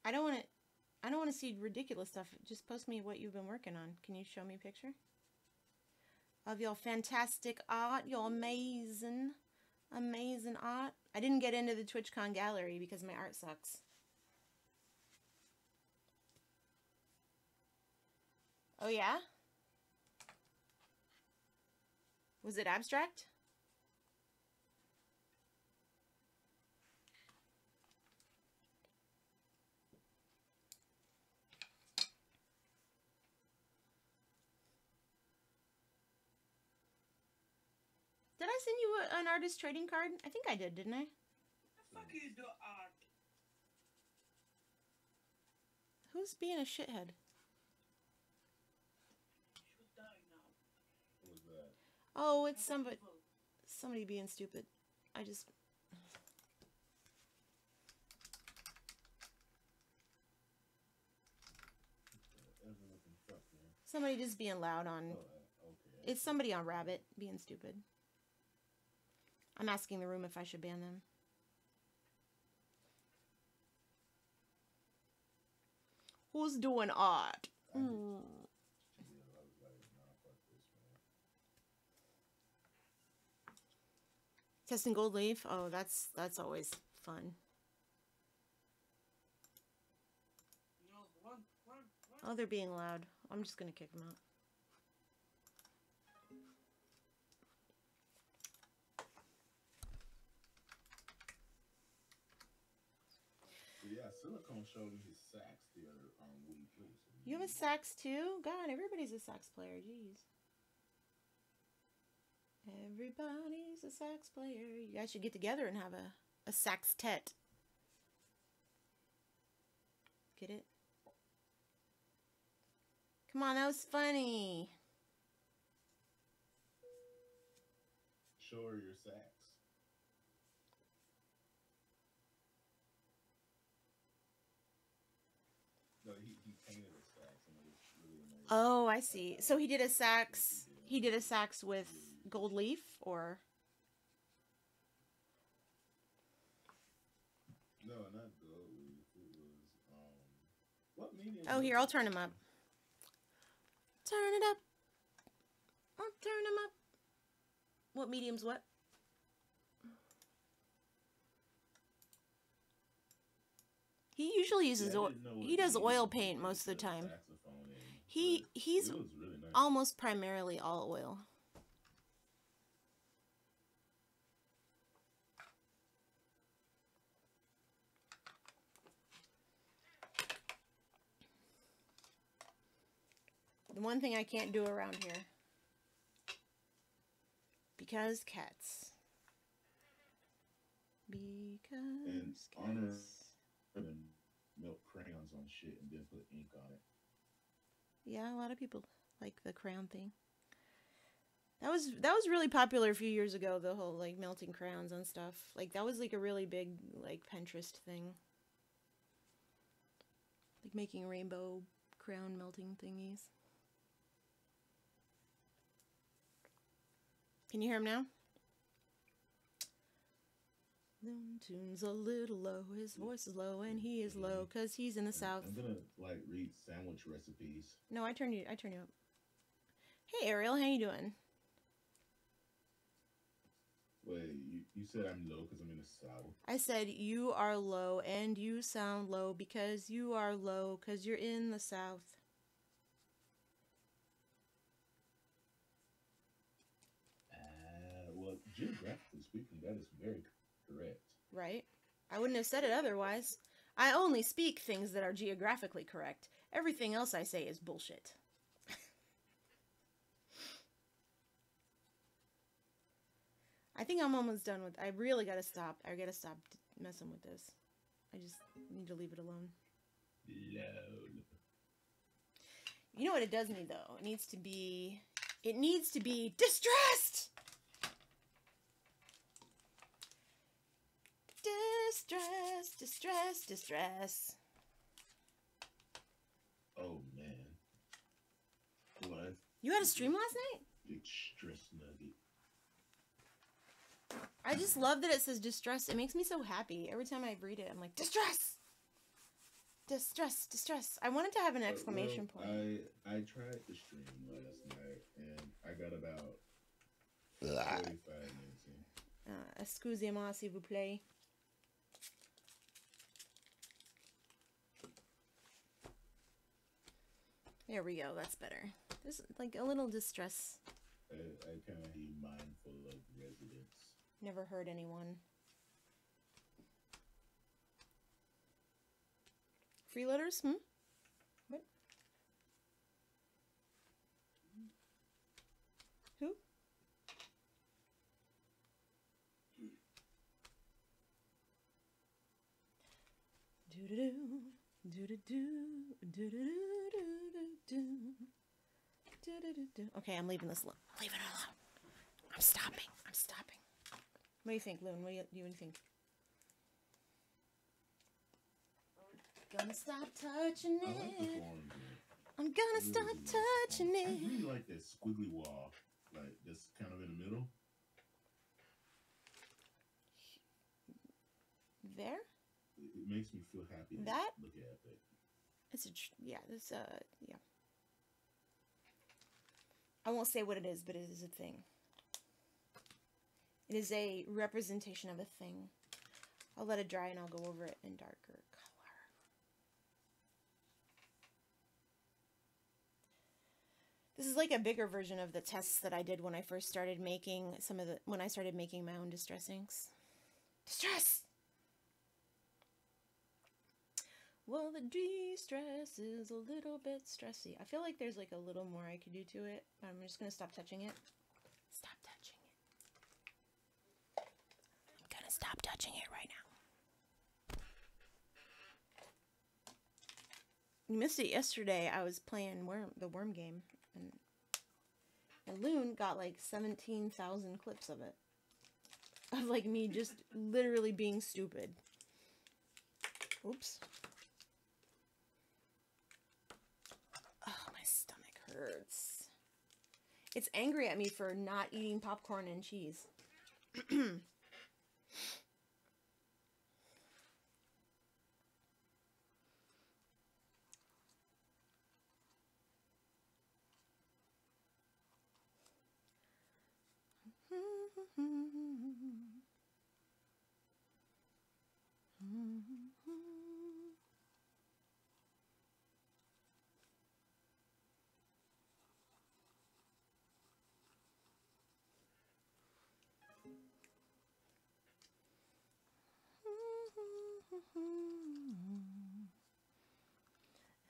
I don't want to see ridiculous stuff. Just post me what you've been working on. Can you show me a picture of your fantastic art, your amazing art? I didn't get into the TwitchCon gallery because my art sucks. Oh yeah? Was it abstract? Did I send you an artist trading card? I think I did, didn't I? The fuck is the art? Who's being a shithead? She'll die now. What was that? Oh, it's somebody being stupid. I just... Ever-looking fuck, man. Somebody just being loud on... Oh, okay. It's somebody on Rabbit being stupid. I'm asking the room if I should ban them. Who's doing art? Yeah, I was like, nah, fuck this, man. Testing gold leaf? Oh, that's always fun. No, run. Oh, they're being loud. I'm just gonna kick them out. But yeah, Silicone showed me his sax the other week. You have a sax too? God, everybody's a sax player. Jeez. Everybody's a sax player. You guys should get together and have a saxtet. Get it? Come on, that was funny. Show her your sax. No, he painted a sax and it was really amazing. Oh, I see. So he did a sax. He did a sax with gold leaf, or No, not gold leaf. It was what medium? oh, here, I'll turn him up. Turn it up. I'll turn him up. What medium's what? He usually uses oil. He does oil paint most of the time. He's really nice. almost primarily all oil. The one thing I can't do around here. Because cats. And Because honor cats. and melt crayons on shit and then put ink on it. Yeah, a lot of people like the crayon thing. That was really popular a few years ago, the whole like melting crayons on stuff. Like that was like a really big like Pinterest thing. Like making rainbow crayon melting thingies. Can you hear him now? Tune's a little low, his voice is low, and he is low because he's in the south. I'm gonna like read sandwich recipes. No, I turn you up. Hey Ariel, how you doing? Wait, you said I'm low because I'm in the south? I said you are low and you sound low because you are low because you're in the south. Well, geographically speaking, that is very correct. Right? I wouldn't have said it otherwise. I only speak things that are geographically correct. Everything else I say is bullshit. I think I'm almost done with... I really gotta stop. I gotta stop messing with this. I just need to leave it alone. Lol. You know what it does need, though? It needs to be... It needs to be distressed! Distress, distress, distress. Oh, man. What? You had a stream last night? Big stress nugget. I just love that it says distress. It makes me so happy. Every time I read it, I'm like, distress! Distress, distress. I wanted to have an exclamation point. I tried the stream last night, and I got about 45 minutes in. Excusez-moi, s'il vous plaît. There we go. That's better. There's like a little distress I kind of be mindful of residents. Never heard anyone. Freeloaders? Hmm? What? Who? Do-do-do, do-do-do, do-do-do-do-do-do, do-do-do-do. Okay, I'm leaving this alone. I'm leaving it alone. I'm stopping. I'm stopping. What do you think, Loon? What do you think? Gonna stop touching I like the it. forms. I'm gonna stop touching I it. really like that squiggly wall, like that's kind of in the middle. There? It makes me feel happy to That? look at it. It's a yeah. This yeah. I won't say what it is, but it is a thing. It is a representation of a thing. I'll let it dry and I'll go over it in darker color. This is like a bigger version of the tests that I did when I first started making when I started making my own distress inks. Distress! Well, the de-stress is a little bit stressy. I feel like there's like a little more I could do to it. I'm just going to stop touching it. Stop touching it. I'm going to stop touching it right now. You missed it yesterday. I was playing the worm game. And Loon got like 17,000 clips of it. Of like me just literally being stupid. Oops. Hurts. It's angry at me for not eating popcorn and cheese.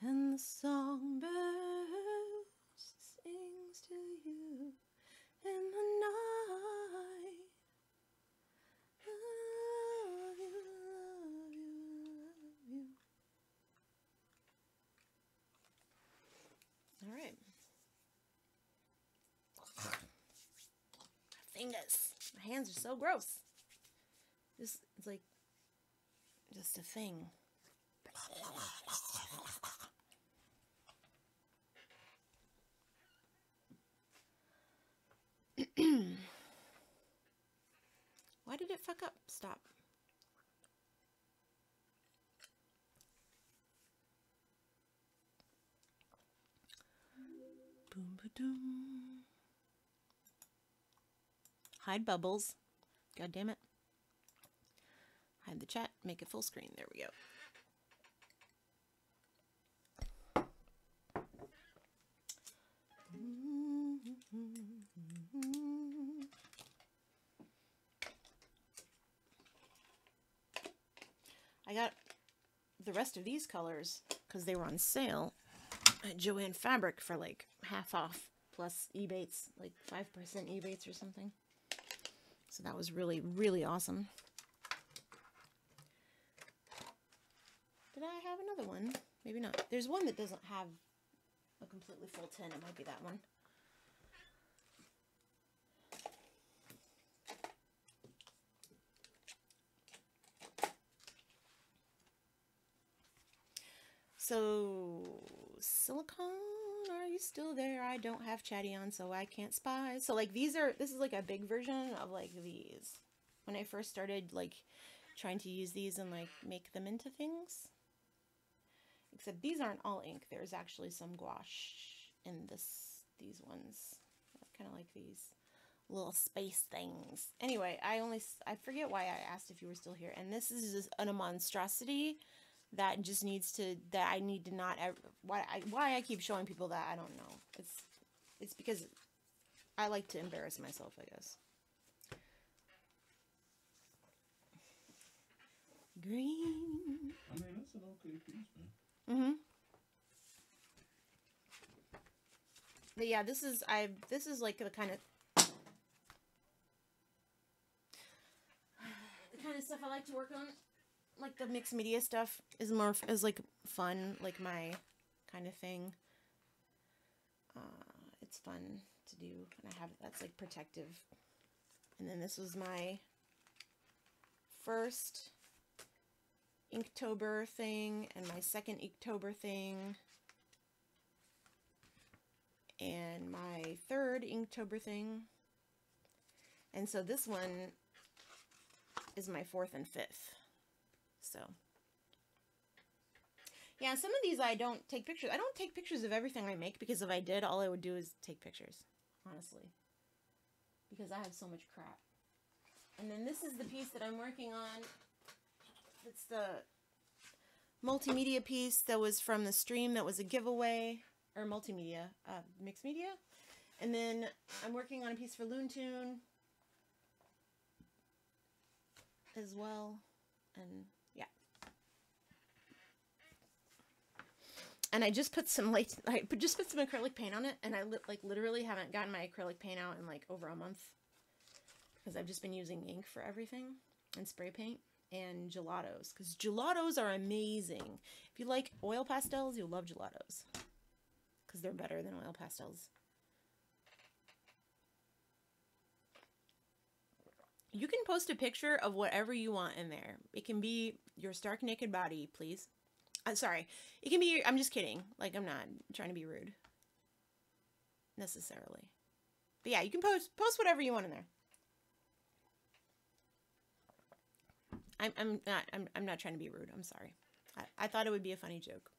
And the songbird sings to you in the night. Love you, love you, love you. All right. Fingers. My hands are so gross. It's like just a thing. Why did it fuck up? Stop. Boom, ba-doom. Hide bubbles. God damn it. Hide the chat. Make it full screen. There we go. I got the rest of these colors because they were on sale at Joann Fabric for like half off plus Ebates, like 5% Ebates or something. So that was really, really awesome. Did I have another one? Maybe not. There's one that doesn't have a completely full tin. It might be that one. So, Silicon, are you still there? I don't have Chatty on, so I can't spy. So, like, this is like a big version of, like, these. When I first started, like, trying to use these and, like, make them into things. Except these aren't all ink. There's actually some gouache in these ones. I kind of like these little space things. Anyway, I forget why I asked if you were still here. And this is just a monstrosity that just needs to, that I need to not ever, why I keep showing people that, I don't know. It's because I like to embarrass myself, I guess. Green. I mean, that's an okay piece, man. Mm-hmm. But yeah, this is like the kind of stuff I like to work on. Like the mixed media stuff is like fun, like my kind of thing. It's fun to do, and that's like protective. And then this was my first Inktober thing and my second Inktober thing and my third Inktober thing. And so this one is my fourth and fifth. So yeah, some of these I don't take pictures. I don't take pictures of everything I make, because if I did, all I would do is take pictures, honestly, because I have so much crap. And then this is the piece that I'm working on. It's the multimedia piece that was from the stream that was a giveaway, or multimedia, mixed media. And then I'm working on a piece for Loontune as well. And yeah. And I just put some just put some acrylic paint on it, and I literally haven't gotten my acrylic paint out in like over a month, because I've just been using ink for everything and spray paint and gelatos, because gelatos are amazing. If you like oil pastels, you'll love gelatos, because they're better than oil pastels. You can post a picture of whatever you want in there. It can be your stark naked body, please. I'm sorry. It can be, I'm just kidding. Like, I'm not trying to be rude necessarily. But yeah, you can post whatever you want in there. I'm not trying to be rude. I'm sorry. I thought it would be a funny joke.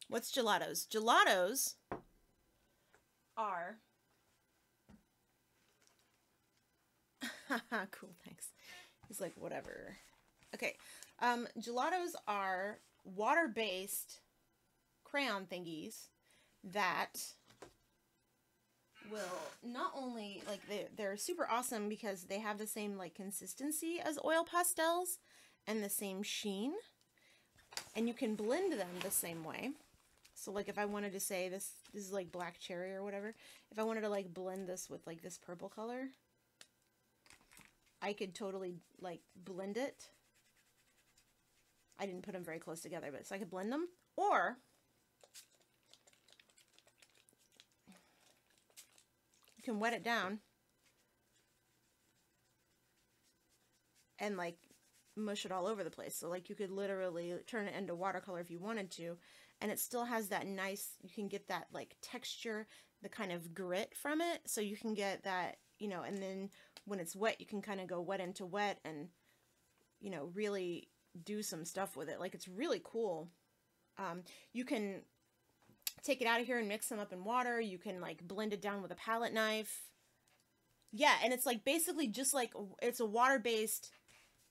What's gelatos? Gelatos are cool, thanks. He's like, whatever. Okay. Gelatos are water-based crayon thingies that will not only, like, they're super awesome because they have the same, like, consistency as oil pastels and the same sheen, and you can blend them the same way. So, like, if I wanted to say this is like black cherry or whatever, if I wanted to, like, blend this with, like, this purple color, I could totally, like, blend it. I didn't put them very close together, but so I could blend them, or you can wet it down and, like, mush it all over the place. So, like, you could literally turn it into watercolor if you wanted to, and it still has that nice, you can get that, like, texture, the kind of grit from it, so you can get that, you know, and then when it's wet, you can kind of go wet into wet and, you know, really do some stuff with it. Like, it's really cool. You can take it out of here and mix them up in water. You can, like, blend it down with a palette knife. Yeah, and it's, like, basically just like, it's a water-based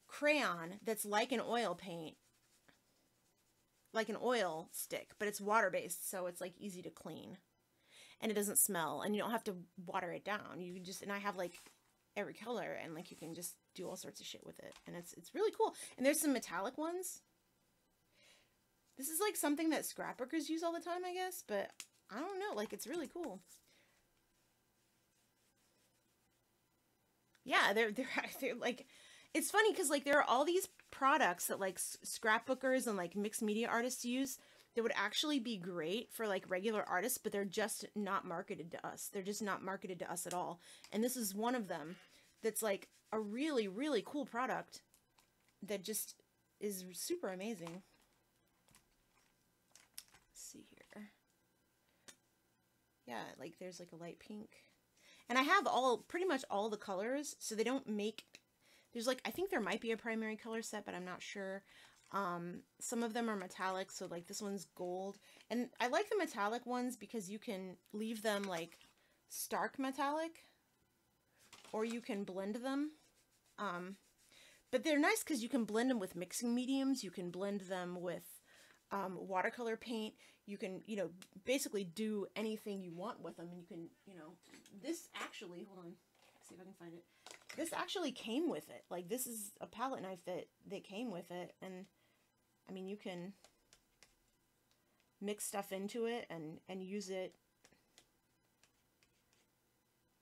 crayon that's like an oil paint, like an oil stick, but it's water-based, so it's, like, easy to clean. And it doesn't smell, and you don't have to water it down. You just, and I have, like, every color, and, like, you can just do all sorts of shit with it, and it's really cool. And there's some metallic ones. This is, like, something that scrapbookers use all the time, I guess, but I don't know, like, it's really cool. Yeah, they're like, it's funny because, like, there are all these products that, like, scrapbookers and, like, mixed media artists use that would actually be great for, like, regular artists, but they're just not marketed to us. They're just not marketed to us at all. And this is one of them that's, like, a really, really cool product that just is super amazing. Let's see here. Yeah, like, there's, like, a light pink. And I have pretty much all the colors, so they don't make, there's, like, I think there might be a primary color set, but I'm not sure. Some of them are metallic, so, like, this one's gold. And I like the metallic ones because you can leave them, like, stark metallic, or you can blend them. But they're nice because you can blend them with mixing mediums. You can blend them with watercolor paint. You can, you know, basically do anything you want with them. And you can, you know, this actually, hold on, see if I can find it. This actually came with it. Like, this is a palette knife that came with it. And, I mean, you can mix stuff into it and use it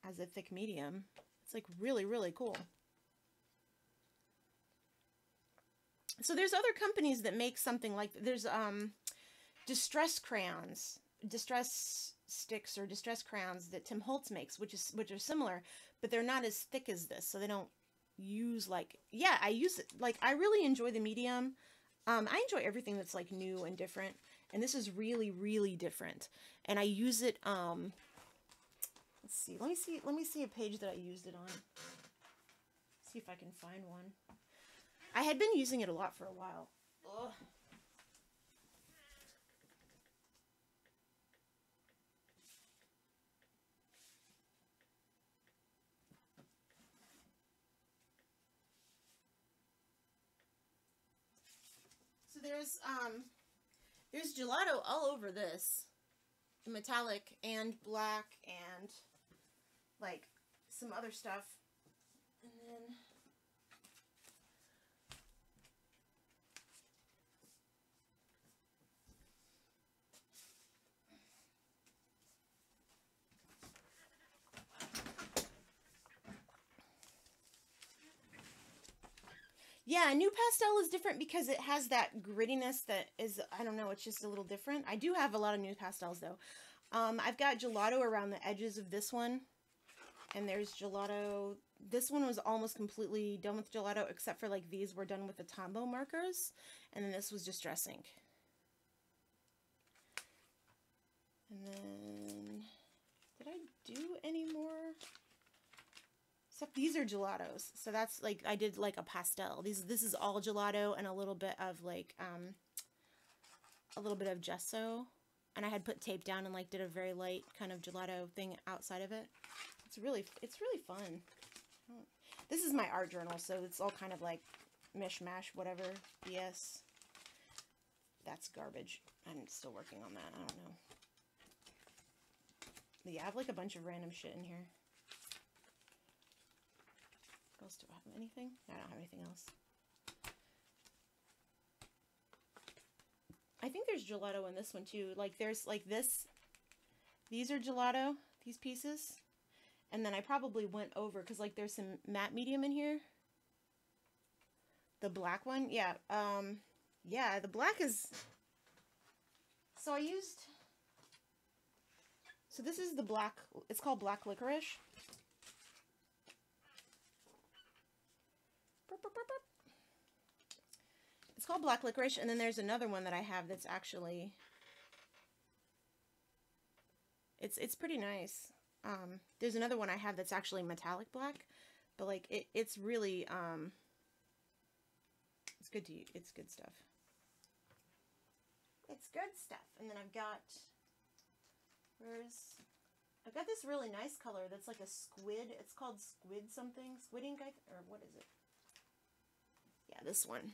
as a thick medium. It's like really, really cool. So there's other companies that make something like, there's distress crayons, distress sticks or distress crayons that Tim Holtz makes, which are similar, but they're not as thick as this. So they don't use like, yeah, I use it. Like, I really enjoy the medium. I enjoy everything that's like new and different. And this is really, really different. And I use it, let's see. Let me see a page that I used it on. See if I can find one. I had been using it a lot for a while. Ugh. So there's gelato all over this. Metallic and black and like some other stuff. And then yeah, new pastel is different because it has that grittiness that is, I don't know, it's just a little different. I do have a lot of new pastels though. I've got gelato around the edges of this one. And there's gelato. This one was almost completely done with gelato, except for like these were done with the Tombow markers. And then this was distress ink. And then, did I do any more? Except these are gelatos. So that's like, I did like a pastel. This is all gelato and a little bit of like, gesso. And I had put tape down and like did a very light kind of gelato thing outside of it. It's really fun. This is my art journal, so it's all kind of like mishmash, whatever, BS. That's garbage. I'm still working on that. I don't know. But yeah, I have like a bunch of random shit in here. What else do I have? Anything? I don't have anything else. I think there's gelato in this one too. Like there's like this. These are gelato, these pieces. And then I probably went over, because like there's some matte medium in here. The black one, yeah. Yeah, the black is, so I used, so this is the black, it's called black licorice. It's called black licorice, and then there's another one that I have that's actually, it's pretty nice. There's another one I have that's actually metallic black, but like it's really, it's good to use. It's good stuff. It's good stuff. And then I've got this really nice color that's like a squid. It's called squid something. Squid ink, or what is it? Yeah, this one.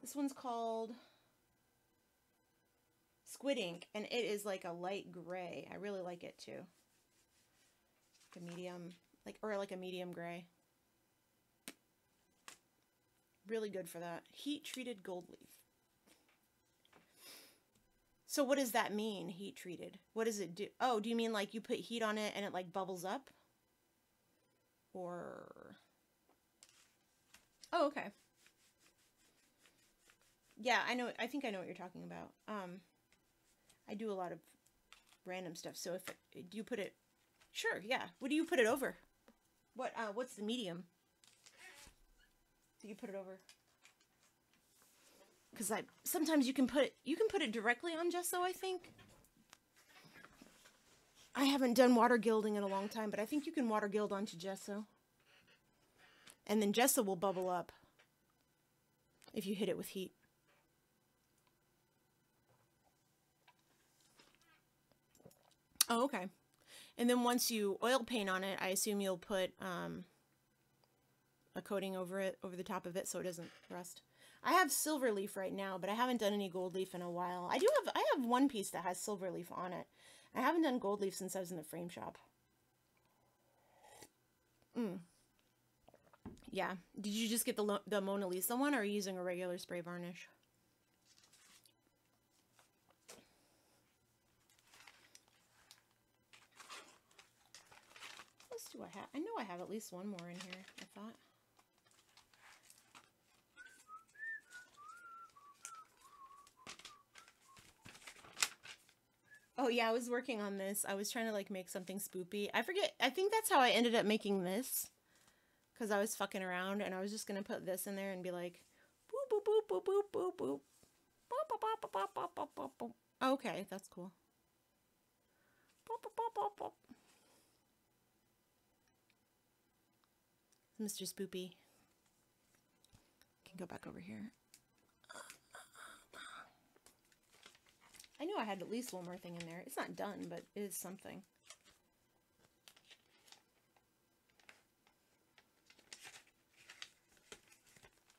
This one's called squid ink, and it is like a light gray. I really like it too. A medium, like a medium gray. Really good for that. Heat treated gold leaf. So what does that mean, heat treated? What does it do? Oh, do you mean like you put heat on it and it like bubbles up? Or, oh, okay. Yeah, I know. I think I know what you're talking about. I do a lot of random stuff. So do you put it? Sure, yeah. What do you put it over? What's the medium? Do you put it over? Because sometimes you can put it directly on gesso, I think. I haven't done water gilding in a long time, but I think you can water gild onto gesso. And then gesso will bubble up if you hit it with heat. Oh, okay. And then once you oil paint on it, I assume you'll put a coating over it, over the top of it, so it doesn't rust. I have silver leaf right now, but I haven't done any gold leaf in a while. I have one piece that has silver leaf on it. I haven't done gold leaf since I was in the frame shop. Yeah. Did you just get the Mona Lisa one, or are you using a regular spray varnish? What else do I have? I know I have at least one more in here, I thought. Oh yeah, I was working on this. I was trying to like make something spoopy. I forget. I think that's how I ended up making this. Because I was fucking around and I was just going to put this in there and be like, boop, boop, boop, boop, boop, boop, boop. Boop, boop, boop, boop, boop, boop, boop, boop. Okay, that's cool. Boop, boop, boop, boop, boop. Mr. Spoopy. Can go back over here. I knew I had at least one more thing in there. It's not done, but it is something.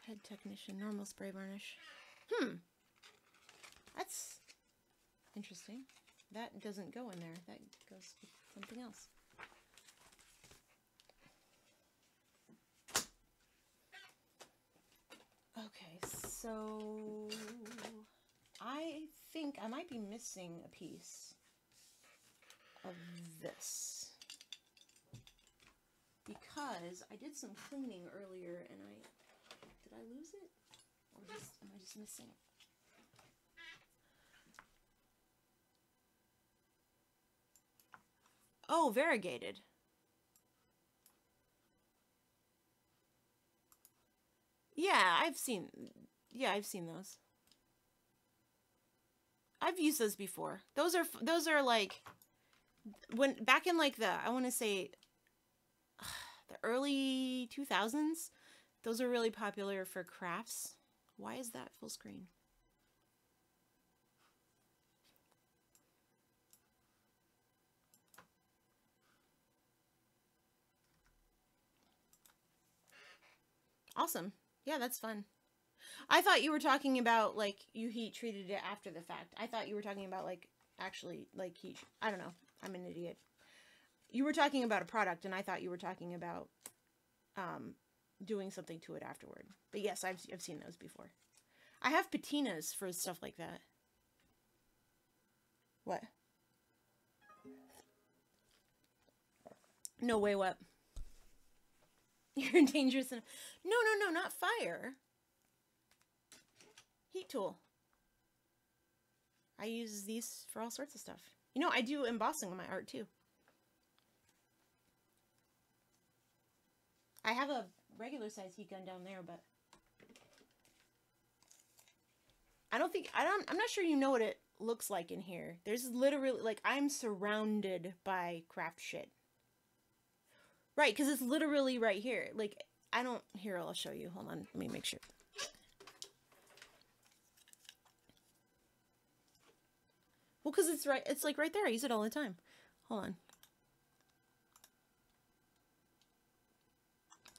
Head technician, normal spray varnish. That's interesting. That doesn't go in there. That goes with something else. Okay, so I think I might be missing a piece of this because I did some cleaning earlier and did I lose it? Or am I just missing it? Oh, variegated. Yeah, I've seen those. I've used those before. Those are like back in like I want to say the early 2000s. Those are really popular for crafts. Why is that full screen? Awesome. Yeah, that's fun. I thought you were talking about like you heat treated it after the fact. I thought you were talking about like actually like heat. I don't know. I'm an idiot. You were talking about a product and I thought you were talking about doing something to it afterward. But yes, I've seen those before. I have patinas for stuff like that. What? No way, what? You're dangerous. No, not fire. Heat tool. I use these for all sorts of stuff. You know, I do embossing on my art too. I have a regular size heat gun down there, but I'm not sure you know what it looks like in here. There's literally, like, I'm surrounded by craft shit. Right, because it's literally right here. Like, here, I'll show you. Hold on, let me make sure. Well, because it's like right there. I use it all the time. Hold on.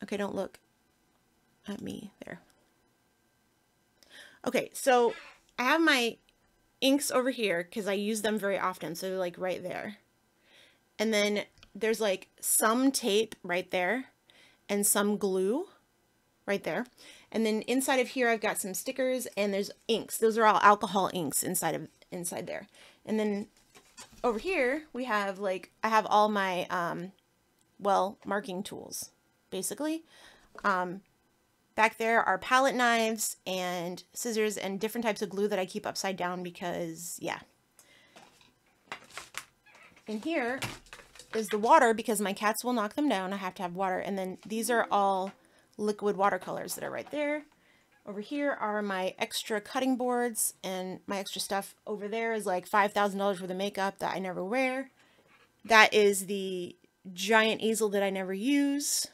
Okay, don't look at me there. Okay, so I have my inks over here because I use them very often. So they're like right there. And then there's like some tape right there and some glue right there. And then inside of here, I've got some stickers and there's inks. Those are all alcohol inks inside there. And then over here, we have like, I have all my, marking tools, basically. Back there are palette knives and scissors and different types of glue that I keep upside down because, yeah. In here is the water because my cats will knock them down. I have to have water. And then these are all liquid watercolors that are right there. Over here are my extra cutting boards and my extra stuff. Over there is like $5,000 worth of makeup that I never wear. That is the giant easel that I never use.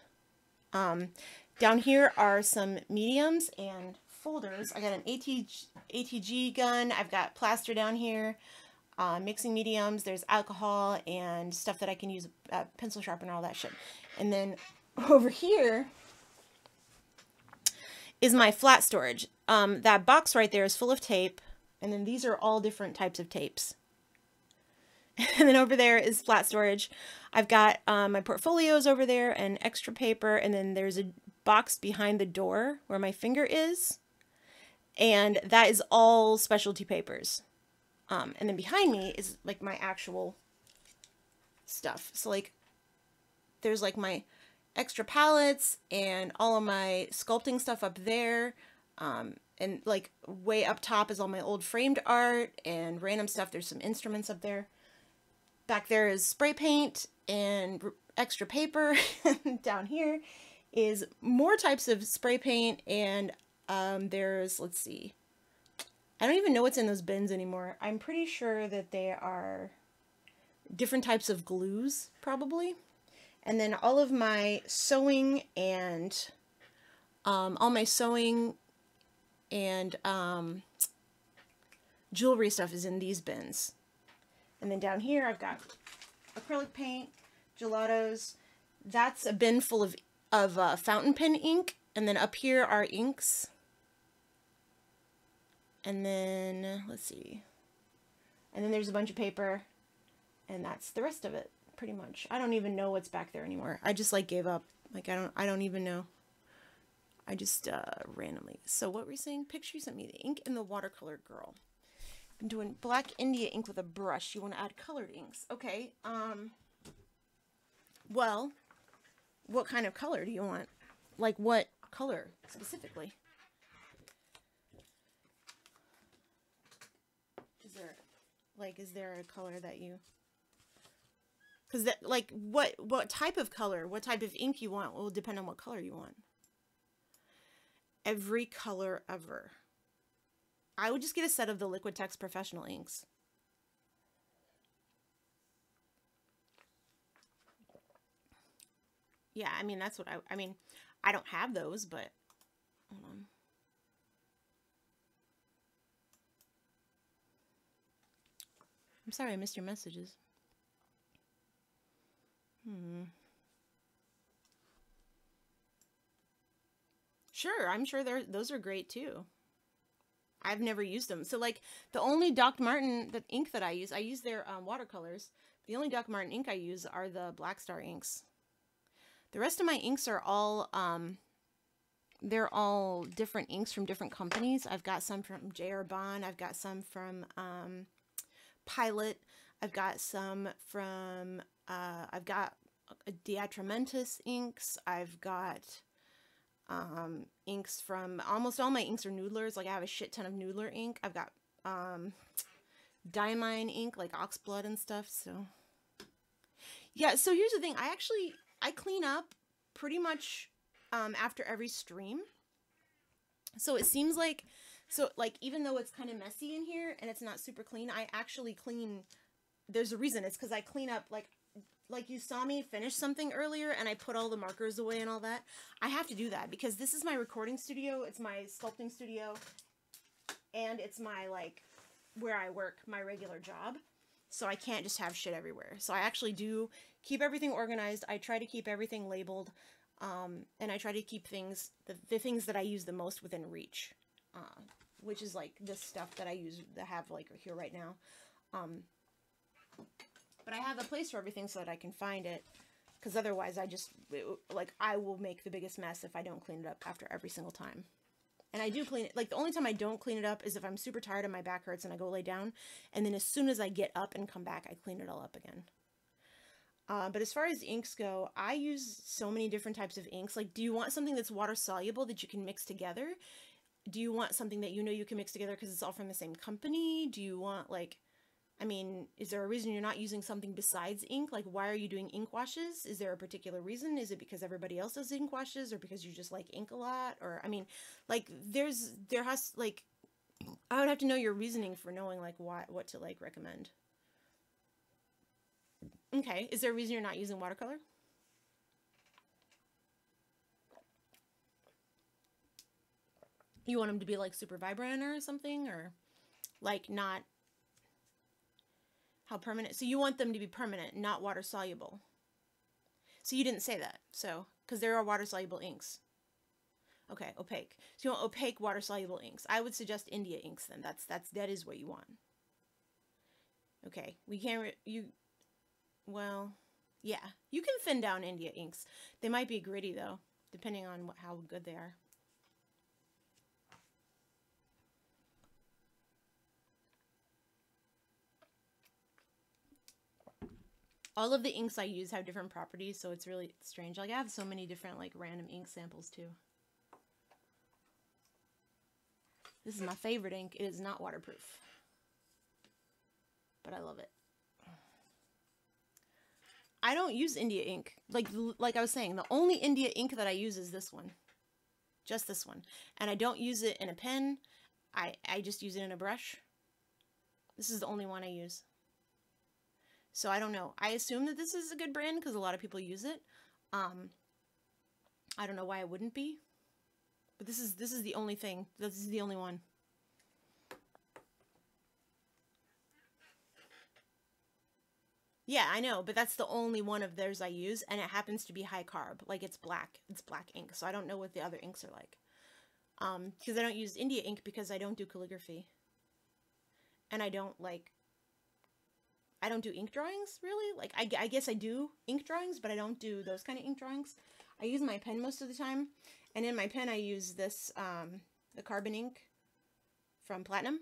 Down here are some mediums and folders. I got an ATG gun. I've got plaster down here, mixing mediums. There's alcohol and stuff that I can use, pencil sharpener, all that shit. And then over here is my flat storage. That box right there is full of tape, and then these are all different types of tapes. And then over there is flat storage. I've got my portfolios over there and extra paper, and then there's a box behind the door where my finger is, and that is all specialty papers. And then behind me is like my actual stuff. So like there's like my extra palettes and all of my sculpting stuff up there. And like way up top is all my old framed art and random stuff. There's some instruments up there. Back there is spray paint and extra paper. Down here is more types of spray paint, and there's, let's see, I don't even know what's in those bins anymore. I'm pretty sure that they are different types of glues, probably. And then all of my sewing and all my sewing and jewelry stuff is in these bins. And then down here I've got acrylic paint, gelatos. That's a bin full of fountain pen ink. And then up here are inks. And then, let's see. And then there's a bunch of paper. And that's the rest of it, pretty much. I don't even know what's back there anymore. I just like gave up. Like I don't even know. I just randomly. So what were you saying? Picture you sent me, the ink and the watercolor girl. Been doing black India ink with a brush. You want to add colored inks. Okay. Well, what kind of color do you want? Like what color specifically? Is there a color that you, because that, like, what type of color, what type of ink you want will depend on what color you want. Every color ever. I would just get a set of the Liquitex Professional inks. Yeah, I mean, that's what I mean, I don't have those, but hold on. I'm sorry I missed your messages. Sure, I'm sure those are great too. I've never used them. So like the only Doc Martin ink that I use their watercolors. The only Doc Martin ink I use are the Black Star inks. The rest of my inks are all they're all different inks from different companies. I've got some from J.R. Bond. I've got some from Pilot. I've got some from I've got Diatramentus inks. I've got inks from, almost all my inks are Noodlers. Like I have a shit ton of Noodler ink. I've got Diamine ink, like Oxblood and stuff. So yeah, so here's the thing. I clean up pretty much after every stream. So it seems like, even though it's kind of messy in here and it's not super clean, I actually clean. There's a reason. It's because I clean up, like you saw me finish something earlier and I put all the markers away and all that. I have to do that because this is my recording studio, it's my sculpting studio, and it's my, where I work, my regular job. So I can't just have shit everywhere. So I actually do keep everything organized. I try to keep everything labeled, and I try to keep things, the things that I use the most within reach, which is like this stuff that I use, that I have here right now. But I have a place for everything so that I can find it, because otherwise I will make the biggest mess if I don't clean it up after every single time. And I do clean it, the only time I don't clean it up is if I'm super tired and my back hurts and I go lay down, and then as soon as I get up and come back, I clean it all up again. But as far as inks go, I use so many different types of inks. Do you want something that's water soluble that you can mix together? Do you want something that you can mix together because it's all from the same company? Do you want, I mean, is there a reason you're not using something besides ink? Why are you doing ink washes? Is there a particular reason? Is it because everybody else does ink washes, or because you just like ink a lot? Or, I mean, I would have to know your reasoning for knowing, what to, recommend. Okay, is there a reason you're not using watercolor? You want them to be, super vibrant or something? Or, not... How permanent? So you want them to be permanent, not water soluble. So you didn't say that. So, because there are water soluble inks. Okay, opaque. So you want opaque water-soluble inks. I would suggest India inks then. That is what you want. Okay, we can't, well, yeah. You can thin down India inks. They might be gritty though, depending on how good they are. All of the inks I use have different properties, so it's really strange. Like, I have so many different, like, random ink samples, too. This is my favorite ink. It is not waterproof. But I love it. I don't use India ink. Like I was saying, the only India ink that I use is this one. Just this one. And I don't use it in a pen. I just use it in a brush. This is the only one I use. So I don't know. I assume that this is a good brand because a lot of people use it. I don't know why it wouldn't be. But this is the only thing. This is the only one. Yeah, I know, but that's the only one of theirs I use, and it happens to be high carb. Like, it's black. It's black ink, so I don't know what the other inks are like. Because I don't use India ink because I don't do calligraphy. And I don't do ink drawings, really. Like, I guess I do ink drawings, but I don't do those kind of ink drawings. I use my pen most of the time, and in my pen I use this, the carbon ink from Platinum,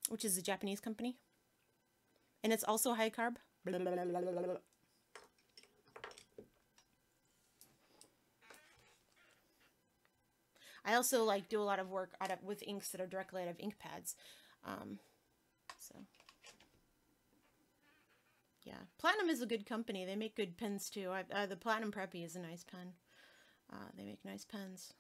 which is a Japanese company. And it's also high carb. Blah, blah, blah, blah, blah, blah. I also do a lot of work with inks that are directly out of ink pads. So yeah, Platinum is a good company. They make good pens too. The Platinum Preppy is a nice pen. They make nice pens.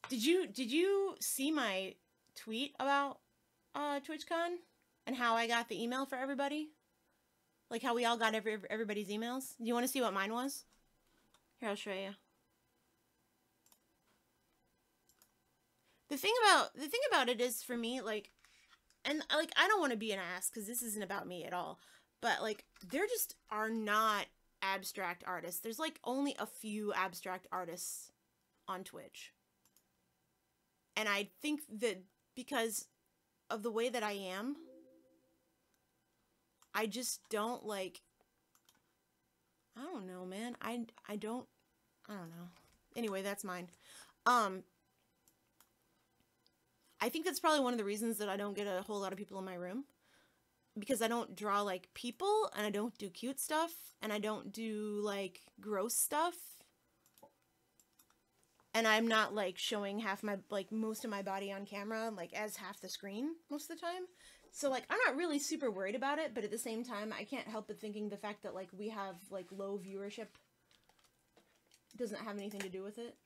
Did you see my tweet about TwitchCon and how I got the email for everybody? Like how we all got everybody's emails? Do you want to see what mine was? Here, I'll show you. The thing about it is, for me, I don't want to be an ass because this isn't about me at all, but there just are not abstract artists. There's only a few abstract artists on Twitch. And I think that because of the way that I am, I just don't I don't know, man. I don't know. Anyway, that's mine. I think that's probably one of the reasons that I don't get a whole lot of people in my room. Because I don't draw people, and I don't do cute stuff, and I don't do gross stuff. And I'm not showing half my most of my body on camera as half the screen most of the time. So I'm not really super worried about it, but at the same time I can't help but thinking the fact that we have low viewership doesn't have anything to do with it.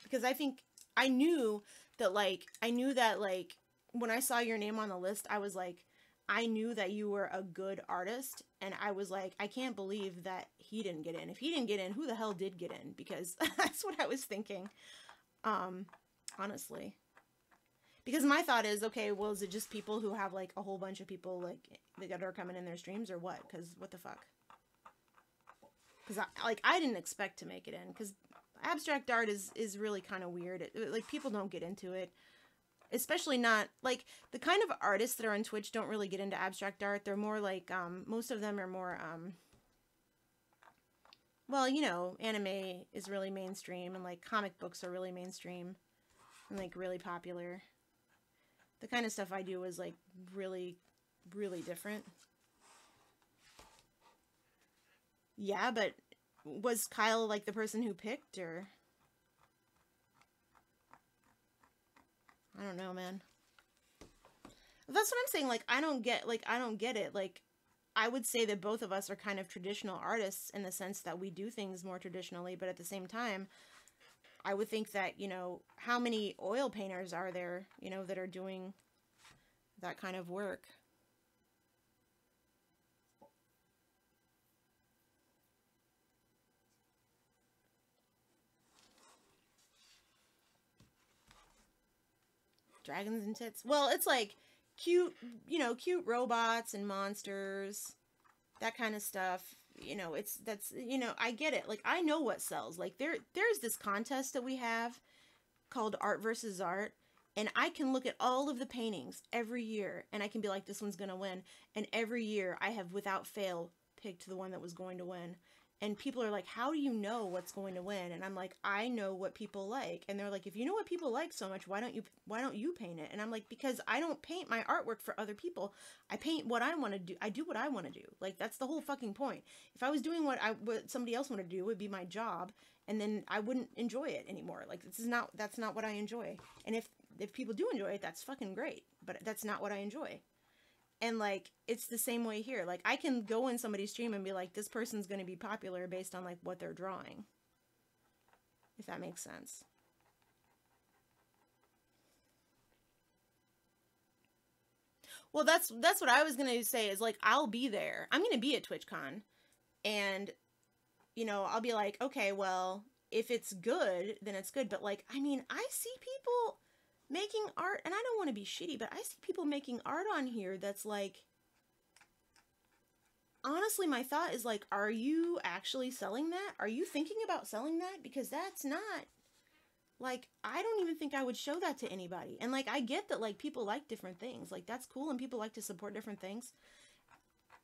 Because I knew that when I saw your name on the list, I was I knew that you were a good artist, and I was I can't believe that he didn't get in. If he didn't get in, who the hell did get in? Because that's what I was thinking, honestly. Because my thought is, okay, well, is it just people who have a whole bunch of people that are coming in their streams, or what? Because what the fuck? Because I didn't expect to make it in, because abstract art is really kind of weird. People don't get into it. Especially not, the kind of artists that are on Twitch don't really get into abstract art. They're more most of them are more, well, anime is really mainstream, and, comic books are really mainstream, and, really popular. The kind of stuff I do is, really, really different. Yeah, but was Kyle, the person who picked, or... I don't know, man. That's what I'm saying. I don't get it. I would say that both of us are kind of traditional artists in the sense that we do things more traditionally, but at the same time, I would think that, how many oil painters are there, that are doing that kind of work? Dragons and tits. Well, it's cute, cute robots and monsters, that kind of stuff. you know, I get it. Like, I know what sells. Like, there's this contest that we have called Art versus Art, and I can look at all of the paintings every year, and I can be like, this one's going to win. And every year, I have, without fail, picked the one that was going to win. And people are like, how do you know what's going to win? And I'm like, I know what people like. And they're like, if you know what people like so much, why don't you paint it? And I'm like, because I don't paint my artwork for other people. I paint what I want to do. I do what I want to do. Like, that's the whole fucking point. If I was doing what somebody else wanted to do, it would be my job, and then I wouldn't enjoy it anymore. Like, that's not what I enjoy. And if people do enjoy it, that's fucking great. But that's not what I enjoy. And, like, it's the same way here. Like, I can go in somebody's stream and be like, this person's going to be popular based on, like, what they're drawing. If that makes sense. Well, that's what I was going to say is, like, I'll be there. I'm going to be at TwitchCon. And, you know, I'll be like, okay, well, if it's good, then it's good. But, like, I mean, I see people making art, and I don't want to be shitty, but I see people making art on here that's like, honestly, my thought is like, are you actually selling that? Are you thinking about selling that? Because that's not, like, I don't even think I would show that to anybody. And, like, I get that, like, people like different things. Like, that's cool, and people like to support different things.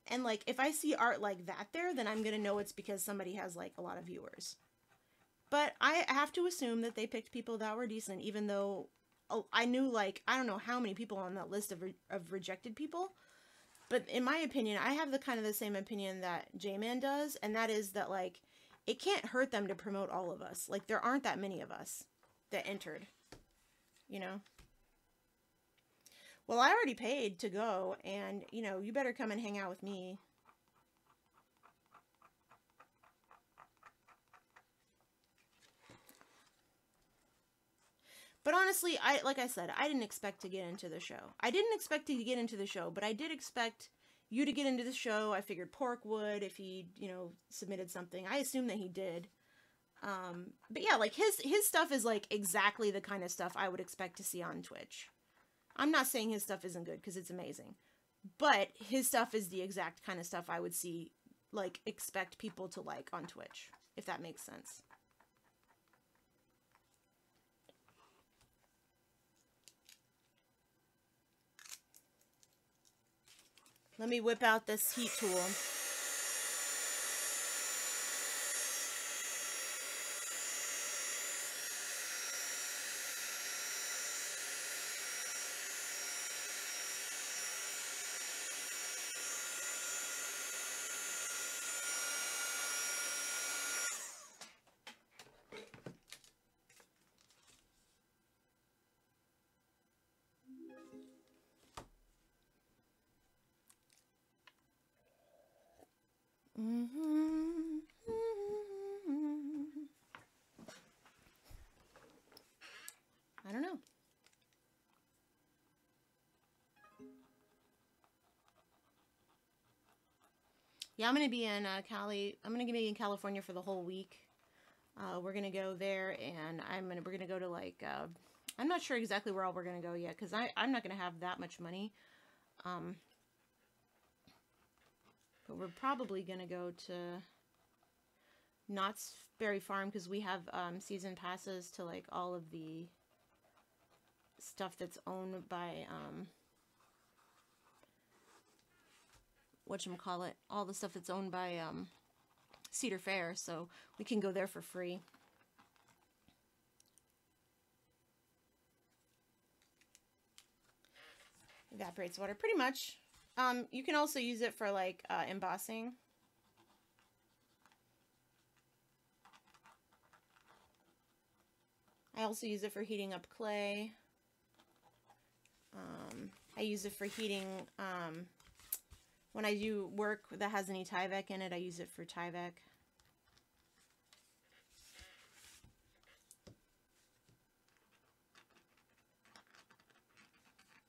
And, like, if I see art like that there, then I'm gonna know it's because somebody has, like, a lot of viewers. But I have to assume that they picked people that were decent, even though I knew, like, I don't know how many people on that list of rejected people. But in my opinion, I have the same opinion that J-Man does, and that is that, like, it can't hurt them to promote all of us. Like, there aren't that many of us that entered, you know? Well, I already paid to go, and, you know, you better come and hang out with me. But honestly, like I said, I didn't expect to get into the show. I didn't expect to get into the show, but I did expect you to get into the show. I figured Pork would if he, you know, submitted something. I assume that he did. But yeah, like, his stuff is, like, exactly the kind of stuff I would expect to see on Twitch. I'm not saying his stuff isn't good, because it's amazing. But his stuff is the exact kind of stuff I would see, like, expect people to like on Twitch, if that makes sense. Let me whip out this heat tool. I don't know. Yeah, I'm gonna be in Cali. I'm gonna be in California for the whole week. We're gonna go there, and we're gonna go to, like, I'm not sure exactly where all we're gonna go yet, because I'm not gonna have that much money. But we're probably gonna go to Knott's Berry Farm, because we have season passes to, like, all of the stuff that's owned by whatchamacallit, all the stuff that's owned by Cedar Fair, so we can go there for free. Evaporates water, pretty much. You can also use it for, like, embossing. I also use it for heating up clay. I use it for heating, when I do work that has any Tyvek in it, I use it for Tyvek.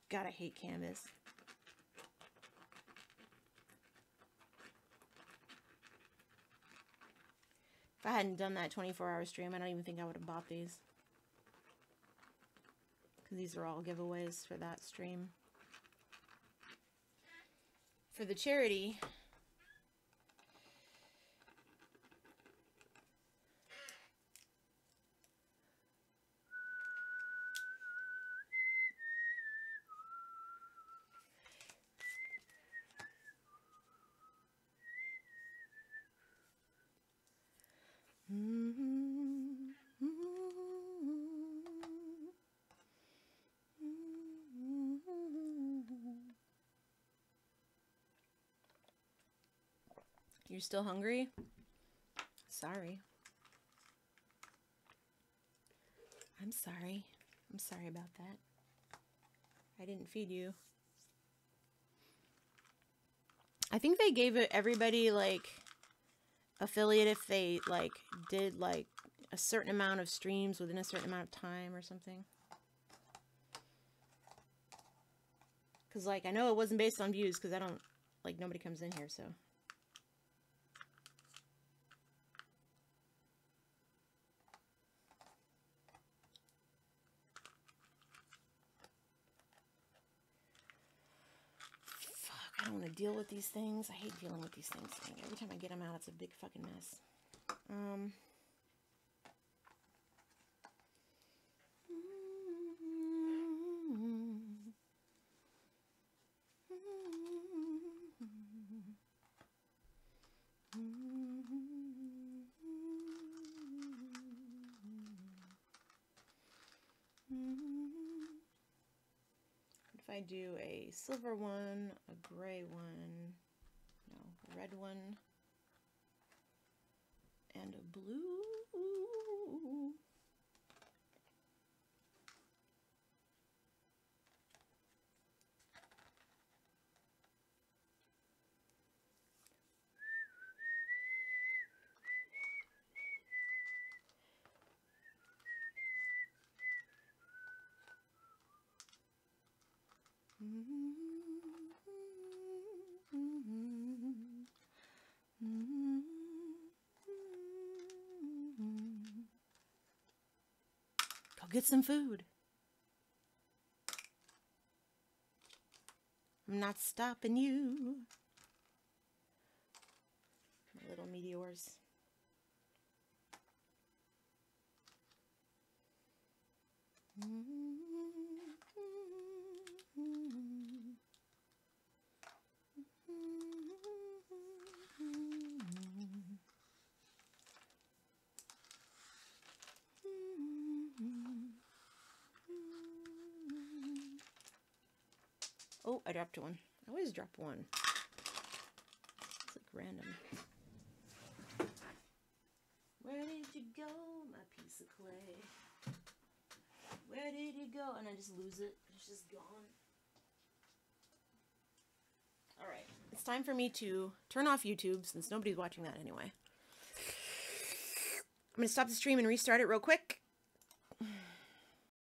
God, I hate canvas. If I hadn't done that 24-hour stream, I don't even think I would have bought these. Because these are all giveaways for that stream. For the charity, You're still hungry? Sorry. I'm sorry. I'm sorry about that. I didn't feed you. I think they gave it everybody like affiliate if they like did like a certain amount of streams within a certain amount of time or something. Because like I know it wasn't based on views because I don't like nobody comes in here, so. I don't want to deal with these things. I hate dealing with these things. Every time I get them out, it's a big fucking mess. If I do a silver one, a gray one, no, a red one, and a blue. Go get some food. I'm not stopping you. My little meteors. Oh, I dropped one. I always drop one. It's like random. Where did you go, my piece of clay? Where did you go? And I just lose it. It's just gone. Alright. It's time for me to turn off YouTube since nobody's watching that anyway. I'm going to stop the stream and restart it real quick.